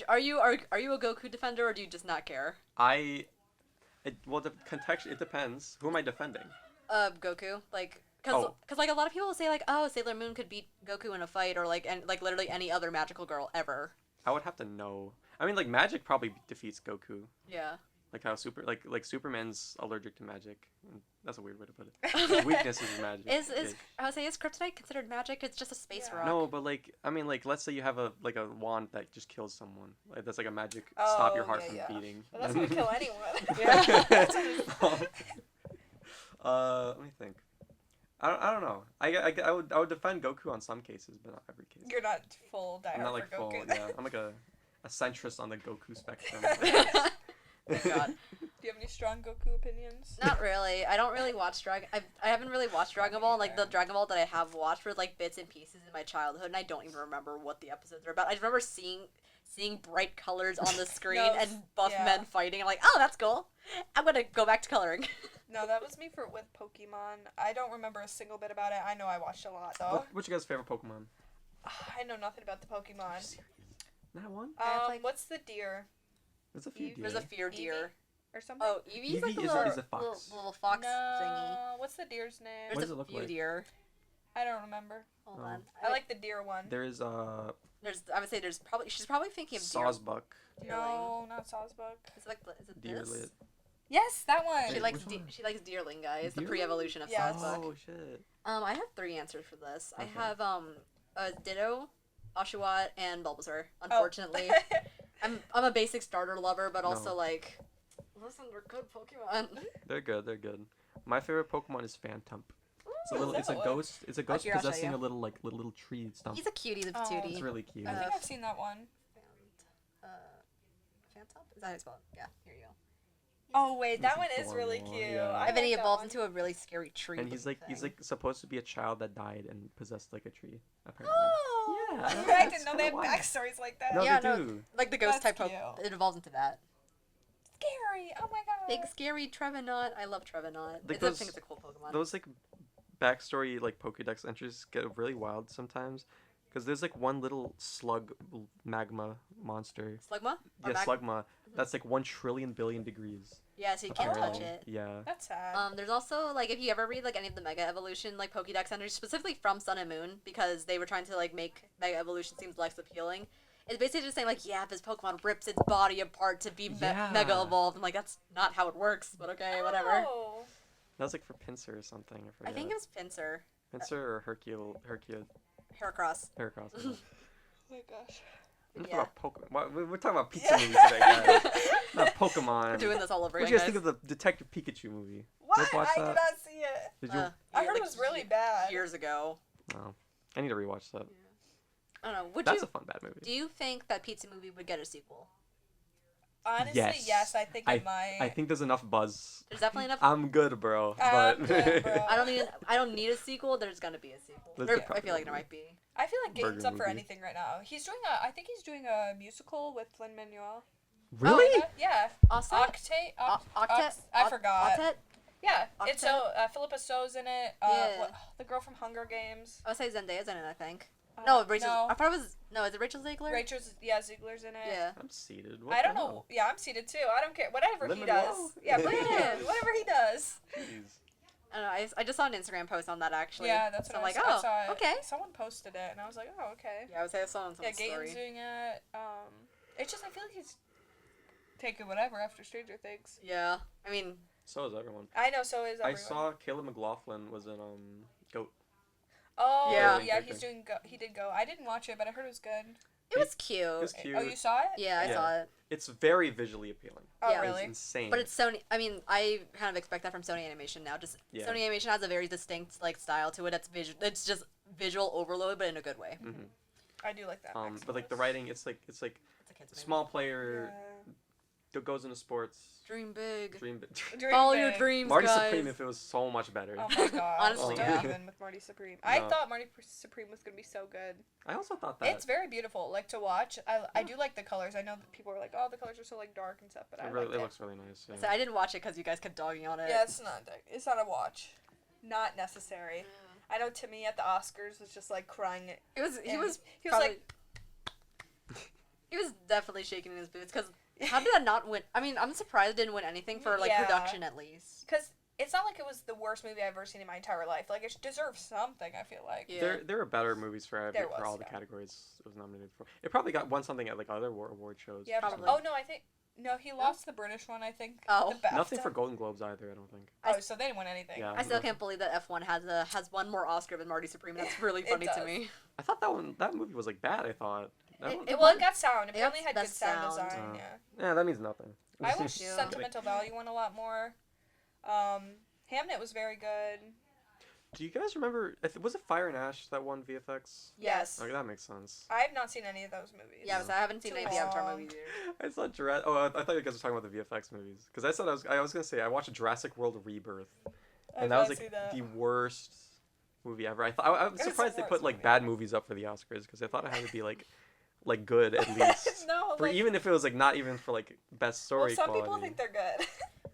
Are you a Goku defender or do you just not care? The context, it depends. Who am I defending? Goku, like, cause like a lot of people say like, oh, Sailor Moon could beat Goku in a fight, or like, and like literally any other magical girl ever. I would have to know. I mean, like magic probably defeats Goku. Yeah. Like how like Superman's allergic to magic. That's a weird way to put it. His weakness is magic. I would say is kryptonite considered magic? It's just a space rock. No, but like I mean, like let's say you have a wand that just kills someone. Like that's like a magic stop your heart from beating. But that's gonna kill anyone. Yeah. Let me think. I don't know. I would defend Goku on some cases, but not every case. You're not full diehard I'm not like for full. Goku. Yeah, I'm like a centrist on the Goku spectrum. Thank God. Do you have any strong Goku opinions? Not really. I don't really watch I haven't really watched Dragon Ball. Like the Dragon Ball that I have watched were like bits and pieces in my childhood, and I don't even remember what the episodes are about. I just remember seeing bright colors on the screen and buff men fighting. I'm like, oh, that's cool. I'm gonna go back to coloring. No, that was me with Pokemon. I don't remember a single bit about it. I know I watched a lot though. What's your guys' favorite Pokemon? I know nothing about the Pokemon. Not one. What's the deer? There's a few. There's a fear deer. Or something? Oh, Eevee's like Eevee the is a fox. little fox thingy. What's the deer's name? What There's does it a look few like? deer. I don't remember. Hold Oh. on. I like the deer one. There's I would say she's probably thinking of Sawsbuck. No, not Sawsbuck. Is it this? Deerlit. Yes, that one. She Wait, likes which one? she likes Deerling, guys. The Deerling? pre-evolution of Yes. Sawsbuck. Oh shit. I have 3 answers for this. Okay. I have Ditto, Oshawott, and Bulbasaur. Unfortunately, I'm a basic starter lover, but also No. like, listen, they're good Pokemon. They're good. My favorite Pokemon is Phantump. It's a Ooh, little. is It's a that one? ghost. It's a ghost Here, I'll show possessing you. a little tree stump. He's a cutie, the Oh. patootie. It's really cute. I think Uh, I've seen that one. Phantom? Is that how it's spelled? Yeah, here you go. Oh wait, that He's one is adorable, really cute. yeah. I And then he like that evolves one. into a really scary tree. And he's looking like thing. supposed to be a child that died and possessed like a tree. Apparently. Oh, Yeah, I that's didn't know they had kinda wild. backstories like that. No, Yeah, they no. do. like the ghost That's type cute. it evolves into that. Scary. Oh my god. Big scary Trevenant. I love Trevenant. Like I think it's a cool Pokemon. Those like backstory like Pokédex entries get really wild sometimes, because there's like one little slug magma monster. Slugma? Or Yeah, Mag- Slugma. That's like 1 trillion billion degrees. Yeah, so you can't touch apparently. it. Yeah. That's sad. There's also like if you ever read like any of the Mega Evolution like Pokédex entries, specifically from Sun and Moon, because they were trying to like make Mega Evolution seem less appealing. It's basically just saying like, yeah, this Pokemon rips its body apart to be Yeah. Mega Evolved, and like that's not how it works. But okay, whatever. Oh. That was like for Pinsir or something. I I forget. think it was Pinsir, Pinsir or Hercule. Heracross. Heracross. Oh my gosh. Enough Yeah. about Pokemon. We're talking about pizza Yeah. movies today, guys. Not Pokemon. We're doing this all over What again, do you guys guys. think of the Detective Pikachu movie? What? You guys watch I that? did not see it. Did you? I heard like, it was really bad. years ago. Oh, I need to rewatch that. I don't know. That's a fun bad movie. Do you think that Pizza Movie would get a sequel? Honestly, Yes. yes, I think I might. I think there's enough buzz. There's definitely enough. I'm good, bro. I'm But good, bro. I don't need a sequel. There's gonna be a sequel. There's There- the I feel like there probably. might be. I feel like Burger Gaten's up for movie. anything right now. I think he's doing a musical with Lin Manuel. Really? Yeah. Offset. Octet? I forgot. Octet. Yeah. It's Octet? Philippa So's in it. Yeah. The girl from Hunger Games. I would say Zendaya's in it. I think. No, Rachel. No. I thought it was. No, is it Rachel Zegler? Ziegler's in it. Yeah. I'm seated. What I don't the know. hell? Yeah, I'm seated too. I don't care. Whatever he Lin-Manuel? does. Yeah, bring it in. Whatever he does. Jeez. I don't know. I just saw an Instagram post on that actually. Yeah, that's So what I'm like, I oh, saw. It. okay. Someone posted it, and I was like, oh, okay. Yeah, I would say I saw it on Yeah, someone's story. Gaten's doing it. It's just I feel like he's taking whatever after Stranger Things. Yeah. I mean, So is everyone. I know. So is I everyone. saw Caleb McLaughlin was in Goat. Oh Yeah. yeah, he's doing go. He did go. I didn't watch it, but I heard it was good. it was cute. It was cute. Oh, you saw it? Yeah, I Yeah. saw it. It's very visually appealing. Oh Yeah. It's really? insane. But it's Sony. I mean, I kind of expect that from Sony Animation now. Just Yeah. Sony Animation has a very distinct like style to it. It's visual. It's just visual overload, but in a good way. hmm I do like that. But like the writing, it's like It's a kid's movie. small player that goes into sports. Dream big. Dream big. Follow your dreams, Marty guys. Supreme, if it was so much better. Oh my god. Honestly, don't yeah. even with Marty Supreme. I No. thought Marty Supreme was gonna be so good. I also thought that. It's very beautiful, like to watch. I do like the colors. I know that people are like, oh, the colors are so like dark and stuff, but I It, really, like it it. looks really nice. Yeah. So I didn't watch it because you guys kept dogging on it. Yeah, it's not a watch. Not necessary. I know Timmy at the Oscars was just like crying. It was. He And was. he was probably- like, He was definitely shaking in his boots because how did that not win? I mean, I'm surprised it didn't win anything for like Yeah. production at least. because it's not like it was the worst movie I've ever seen in my entire life. Like it deserves something. I feel like. Yeah. There are better movies for There for all was, the yeah. categories it was nominated for. It probably won something at like other award shows. Yeah, Probably. Oh no, I think no, he lost the British one. I think. Oh. The BAFTA. Nothing for Golden Globes either. I don't think. Oh, so they didn't win anything. Yeah. I still can't believe that F1 has one more Oscar than Marty Supreme. That's really It funny to does. me. I thought that movie was like bad. I thought. That one- Well, it got sound. It It got apparently had good best sound sound. design. Oh. Yeah. Yeah, that means nothing. I wish Yeah. Sentimental Value won a lot more. Hamnet was very good. Do you guys remember? Was it Fire and Ash that won VFX? Yes. Okay, that makes sense. I have not seen any of those movies. Yeah, so I haven't seen Too any of the Avatar long. movies either. I saw Jurassic. Oh, I thought you guys were talking about the VFX movies because I said I was gonna say I watched Jurassic World Rebirth, I and that was did see like that. the worst movie ever. I'm the surprised they worst put like movie bad ever. movies up for the Oscars because I thought it had to be like good at least. No, For like, even if it was like not even for like best story well, some quality. people think they're good.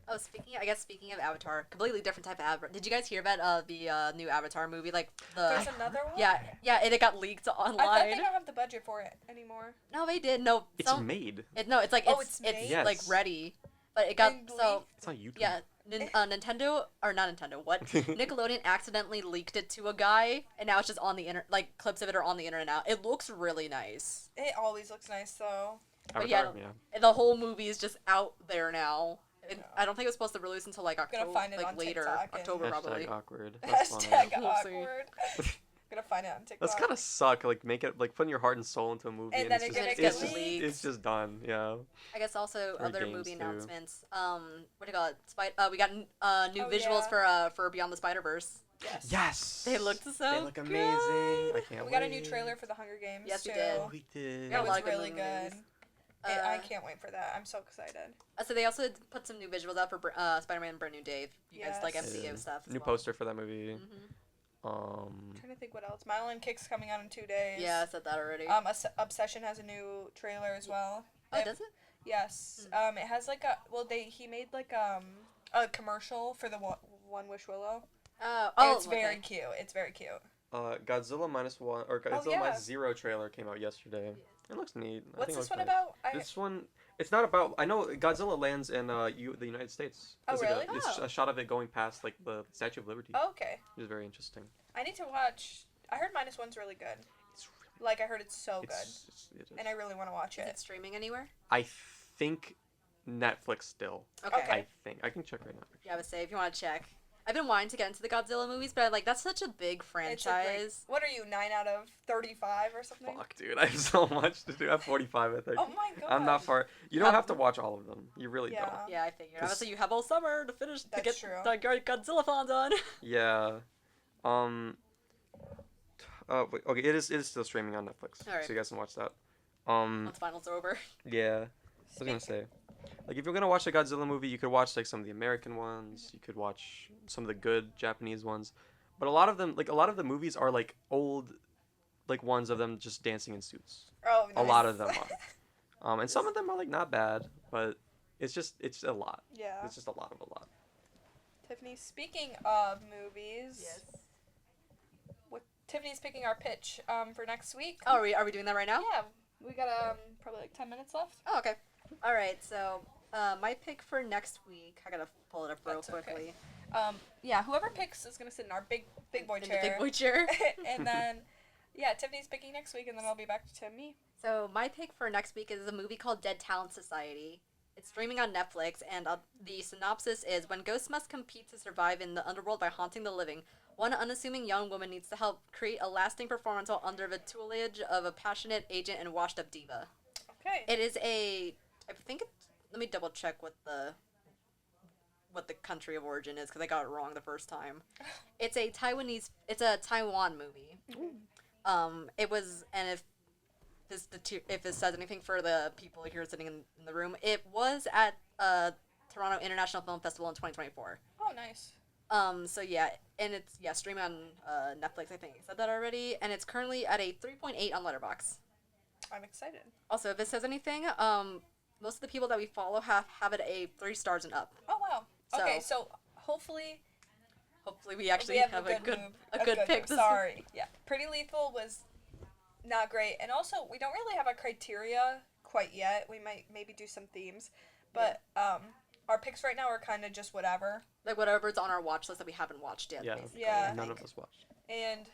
Oh, speaking of Avatar, completely different type of Avatar. Did you guys hear about the new Avatar movie? Like There's another one. yeah, it got leaked I thought online. they don't have the budget for it anymore. No, they did. No, It's made. no, it's like Oh, it's it's made? like Yes. ready, but it got And so It's on YouTube. yeah. Nintendo or not Nintendo? What Nickelodeon accidentally leaked it to a guy, and now it's just on the internet. Like clips of it are on the internet now. It looks really nice. It always looks nice though. But yeah, Avatar, yeah. And the whole movie is just out there now. Yeah. I don't think it was supposed to release until like Gonna October, find it like on later, TikTok and- October probably. Hashtag awkward. That's funny. Hashtag We'll see. awkward. Gonna find it on TikTok. That's kind of suck. Like make it like putting your heart and soul into a movie, And then it's it just, gonna get it's just leaked. it's just done. Yeah. I guess also Or other games, movie too. announcements. What do you call it? We got new Oh, visuals yeah. for Beyond the Spider Verse. Yes. Yes. They looked so They look good. amazing. I can't We wait. got a new trailer for the Hunger Games. Yes, we too. did. Oh, we did. Got a It lot was of good really movie good. movies. I can't wait for that. I'm so excited. So they also put some new visuals out for Spider-Man: Brand New Day. You guys like Yes. MCU Yeah. stuff. as New well. poster for that movie. Mhm. I'm trying to think what else. Mile and Kick's coming out in 2 days. Yeah, I said that already. Obsession has a new trailer as well. Oh, does it? Yes. Hmm. It has like a he made like a commercial for the One Wish Willow. Oh, It's very okay. cute. It's very cute. Godzilla -1 or Godzilla yeah. -0 trailer came out yesterday. It looks neat. I What's think it this looks one nice. about? This one, it's not about. I know Godzilla lands in the United States. Oh, It's really? It's Oh. a shot of it going past like the Statue of Liberty, Oh, okay. which is very interesting. I need to watch. I heard -1's really good. It's really. Like I heard it's so good, It is. and I really want to watch Is it. it streaming anywhere? I think Netflix still. Okay. Okay. I think I can check right now. Yeah, I would say if you want to check. I've been wanting to get into the Godzilla movies, but like that's such a big It's a franchise. great. What are you, 9 out of 35 or something? Fuck, dude, I have so much to do. I'm 45, I think. Oh my god. I'm not far. You don't have to watch all of them. You really Yeah. don't. Yeah, I figured. 'Cause- Obviously, you have all summer to finish to That's get true. the Godzilla-thon done. Yeah. Wait, okay, it is still streaming on Netflix, Alright. so you guys can watch that. Once finals are over. Yeah. I was gonna say. Like if you're gonna watch a Godzilla movie, you could watch like some of the American ones. You could watch some of the good Japanese ones. But a lot of them, like a lot of the movies, are like old, like ones of them just dancing in suits. Oh, A lot of nice. them are. And some of them are like not bad, but it's a lot. Yeah. It's just a lot of a lot. Tiffany, speaking of movies, Tiffany's picking our pitch for next week. Oh, are we doing that right now? Yeah, we got probably like 10 minutes left. Oh, okay. All right. So, my pick for next week. I gotta pull it up real That's okay. quickly. Yeah, whoever picks is gonna sit in our big boy In the chair. big boy chair. And then, yeah, Tiffany's picking next week, and then I'll be back to me. So my pick for next week is a movie called Dead Talent Society. It's streaming on Netflix, and the synopsis is: when ghosts must compete to survive in the underworld by haunting the living, one unassuming young woman needs to help create a lasting performance while under the tutelage of a passionate agent and washed-up diva. Okay. It is a, I think it's, let me double check what the country of origin is because I got it wrong the first time. It's a Taiwan movie. It was, and if this says anything for the people here sitting in the room, it was at Toronto International Film Festival in 2024. Oh, nice. So yeah, and it's streaming on Netflix. I think I said that already, and it's currently at a 3.8 on Letterboxd. I'm excited. Also, if this says anything, most of the people that we follow have it a 3 stars and up. Oh, wow. So- Okay, so hopefully Hopefully, we actually we have have a good pick. move. Sorry. Yeah. Pretty Lethal was not great. And also, we don't really have a criteria quite yet. We might maybe do some themes. But our picks right now are kind of just whatever. Like whatever's on our watch list that we haven't watched yet. Yeah. Basically. Yeah. None of us watched. And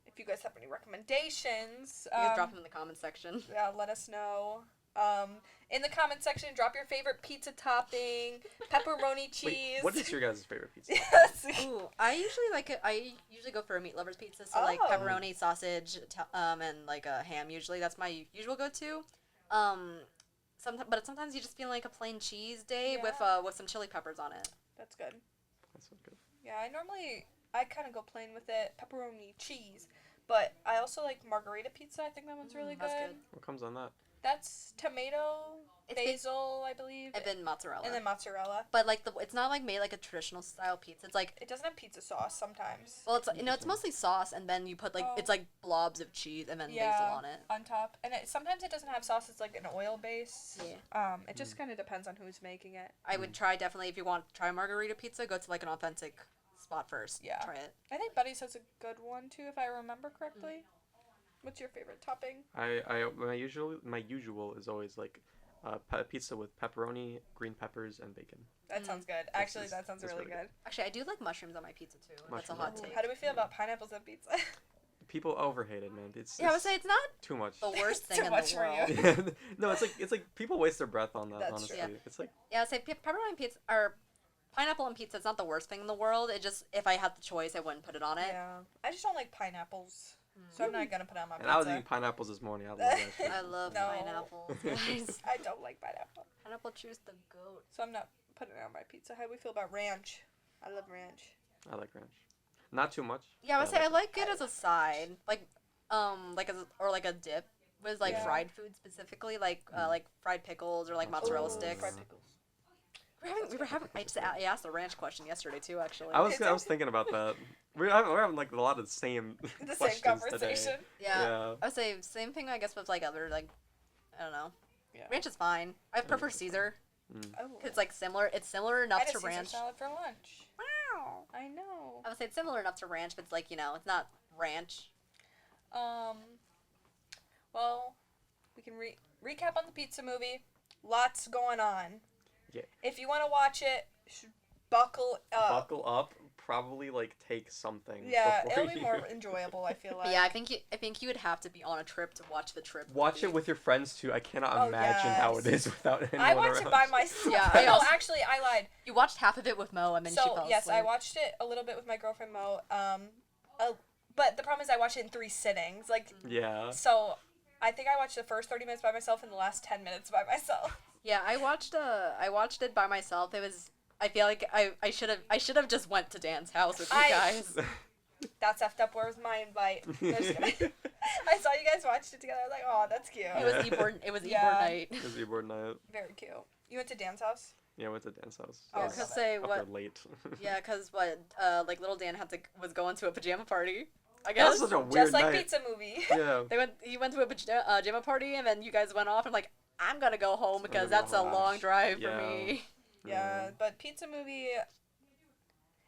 if you guys have any recommendations, You can drop them in the comments section. yeah, let us know. In the comment section, drop your favorite pizza topping, pepperoni cheese. Wait, what is your guys' favorite pizza? Yes. Ooh, I usually go for a meat lover's pizza, so like Oh. pepperoni, sausage, and like a ham. Usually, that's my usual go-to. But sometimes you just feel like a plain cheese day Yeah. with some chili peppers on it. That's good. That's so good. Yeah, I kind of go plain with it, pepperoni, cheese. But I also like margarita pizza. I think that one's really that's good. good. What comes on that? That's tomato, It's big- basil, I believe, And then mozzarella. and then mozzarella. But like it's not like made like a traditional style pizza. It's like It doesn't have pizza sauce sometimes. well, it's mostly sauce, and then you put like Oh. it's like blobs of cheese and then Yeah. basil on it. On top, and sometimes it doesn't have sauce. It's like an oil base. Yeah. It just kind of depends on who's making it. I would try definitely if you want to try margarita pizza, go to like an authentic spot first. Yeah. Try it. I think Buddy's has a good one too, if I remember correctly. What's your favorite topping? My usual is always like pizza with pepperoni, green peppers, and bacon. That sounds good. This Actually, is- that sounds this is really really good. Actually, I do like mushrooms on my pizza too. That's a Mushrooms hot are take. How do we feel about pineapples on pizza? People overhate it, man. Yeah, I would say it's not too much. the worst Too thing in much the for you. world. No, it's like people waste their breath on that. That's honestly, true. Yeah. it's like Yeah, I'd say pepperoni pizza or pineapple on pizza is not the worst thing in the world. It just if I had the choice, I wouldn't put it on it. Yeah. I just don't like pineapples, so I'm not gonna put it on my and pizza. I was eating pineapples this morning. I love that shit. I love No. pineapples, guys. I don't like pineapple, Pineapple juice the goat. so I'm not putting it on my pizza. How do we feel about ranch? I love ranch. I like ranch. Not too much. Yeah, I would but say I like it as a side, like like a dip with like Yeah. fried food specifically, like fried pickles or like mozzarella sticks. Fried pickles. I asked a ranch question yesterday too, actually. I was thinking about that. We're having like a lot of the same The same questions conversation. today. yeah. I would say same thing, I guess, with like other like, I don't know. Yeah. Ranch is fine. I prefer Caesar. Oh. 'Cause it's like similar. It's similar I enough had a to Caesar ranch. salad for lunch. Wow. I know. I would say it's similar enough to ranch, but it's like it's not ranch. Well, we can recap on the pizza movie. Lots going on. Yeah. If you want to watch it, buckle up. Buckle up. Probably like take something. Yeah, before it'll be you- more enjoyable, I feel like. But yeah, I think you would have to be on a trip to watch the trip. Watch movie. it with your friends too. I cannot Oh, imagine how it yes. is without anyone I watched around. it by myself. Yeah, I no, also- actually, I lied. You watched half of it with Mo, and then she So, fell yes, I asleep. watched it a little bit with my girlfriend Mo. But the problem is I watched it in 3 sittings. Like, Yeah. so I think I watched the first 30 minutes by myself and the last 10 minutes by myself. Yeah, I watched it by myself. It was. I feel like I should have just went to Dan's house with you I- guys. That's effed up. Where's my invite? No, just kidding. I saw you guys watched it together. I was like, oh, that's cute. It was Eborn. It was Yeah. Eborn night. It was Ybor night. Very cute. You went to Dan's house? Yeah, I went to Dan's house. Oh, I I was love Cause say up what? there late. Yeah, cause what? Like little Dan was going to a pajama party. I That guess. was such a weird Just like night. Pizza Movie. Yeah. He went to a pajama party, and then you guys went off. And like, I'm gonna go home I'm because gonna go that's a home. long drive Yeah. for me. Yeah, but Pizza Movie.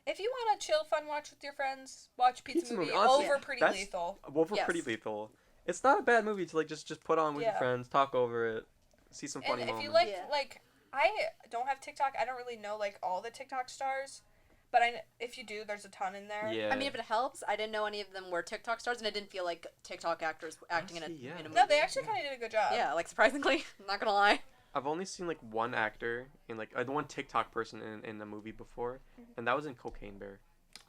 If you want a chill, fun watch with your friends, watch Pizza, Movie honestly, over Pretty that's- Lethal. Over Yes. Pretty Lethal. It's not a bad movie to like just put on with your Yeah. friends, talk over it, see some And funny if moments. you like, Yeah. like, I don't have TikTok. I don't really know like all the TikTok stars, but if you do, there's a ton in there. yeah. I mean, if it helps, I didn't know any of them were TikTok stars, and it didn't feel like TikTok actors acting Honestly, in yeah. a movie. No, they actually kind of did a good job. Yeah, like surprisingly, I'm not gonna lie. I've only seen like one actor in like the one TikTok person in a movie before, and that was in Cocaine Bear.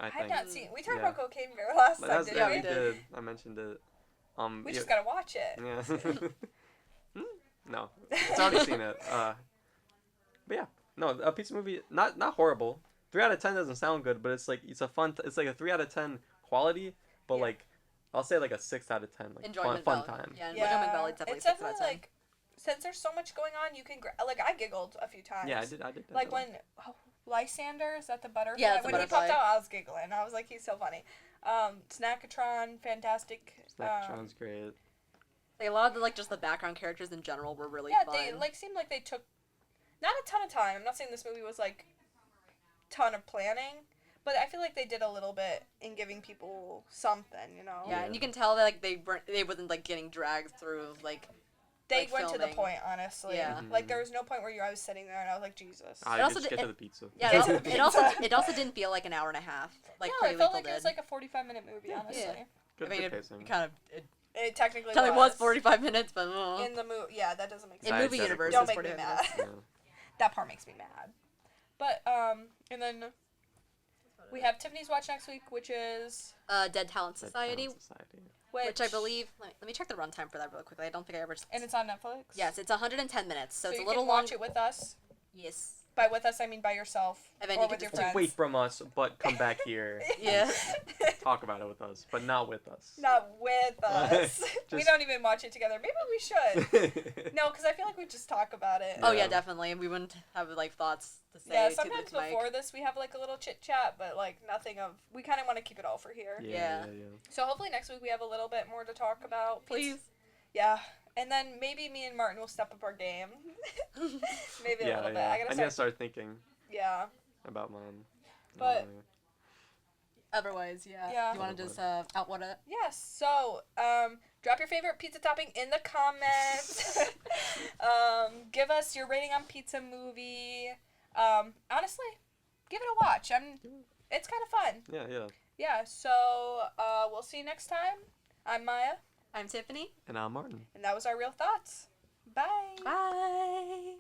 I I've think. not seen. We talked Yeah. about Cocaine Bear last But time, that's, didn't yeah, we? we did. did. I mentioned it. We yeah. just gotta watch it. Yeah. No, it's already seen it. But yeah, no, a pizza movie, not horrible. 3 out of 10 doesn't sound good, but it's like it's a fun. It's like a 3 out of 10 quality, but Yeah. like I'll say like a 6 out of 10, like Enjoyment fun value. time. Yeah, enjoyment value is definitely it's 6 out definitely of 10. like since there's so much going on, you can like I giggled a few times. Yeah, I did. Like when Lysander, is that the butterfly? Yeah, it's the when he butterfly. popped out, I was giggling. I was like, he's so funny. Snackatron, fantastic. Snackatron's great. Like, a lot of the, like just the background characters in general were really Yeah, fun. they like seemed like they took not a ton of time. I'm not saying this movie was like ton of planning, but I feel like they did a little bit in giving people something, you know. Yeah, Yeah. and you can tell that like they wasn't like getting dragged through like They like, went to the filming. point, honestly. Yeah. Like there was no point where I was sitting there and I was like, Jesus. I It also just did- get to it- the pizza. yeah. Get to It, the it also pizza. it also didn't feel like an hour and a half like no, Pretty it felt Lethal like it was did. like a 45-minute movie, honestly. Yeah. Good, I mean, good it pacing. kind of It technically was 45 minutes, but in the movie. Yeah, that doesn't make in sense. movie Scientific. universe, Don't it's make me 45 mad. minutes. Yeah. That part makes me mad. But and then we have Tiffany's watch next week, which is Dead Talent Dead Society, Talent Society. which I believe. Let me check the runtime for that real quickly. I don't think I ever. and it's on Netflix. Yes, it's 110 minutes, so, it's you a little can long. watch it with us. Yes. By with us, I mean by yourself And then or you with can your just friends. Wait from us, but come back here. Yeah. Talk about it with us, but not with us. Not with us. We Just- don't even watch it together. Maybe we should. No, because I feel like we just talk about it. Oh yeah, Yeah. definitely. And we wouldn't have like thoughts to say. Yeah, to sometimes the mic. before this we have like a little chit chat, but like nothing of. We kind of want to keep it all for here. Yeah. So hopefully next week we have a little bit more to talk about. Please. Yeah, and then maybe me and Martin will step up our game. Maybe a Yeah, little bit. yeah. I I gotta need to start. start thinking Yeah. about mine. But- Otherwise, yeah. Yeah. You want to just outwit it? Yes. So, drop your favorite pizza topping in the comments. Give us your rating on Pizza Movie. Honestly, give it a watch. It's kind of fun. Yeah. Yeah. So, we'll see you next time. I'm Maya, I'm Tiffany. And I'm Martin. and that was our real thoughts. Bye. Bye.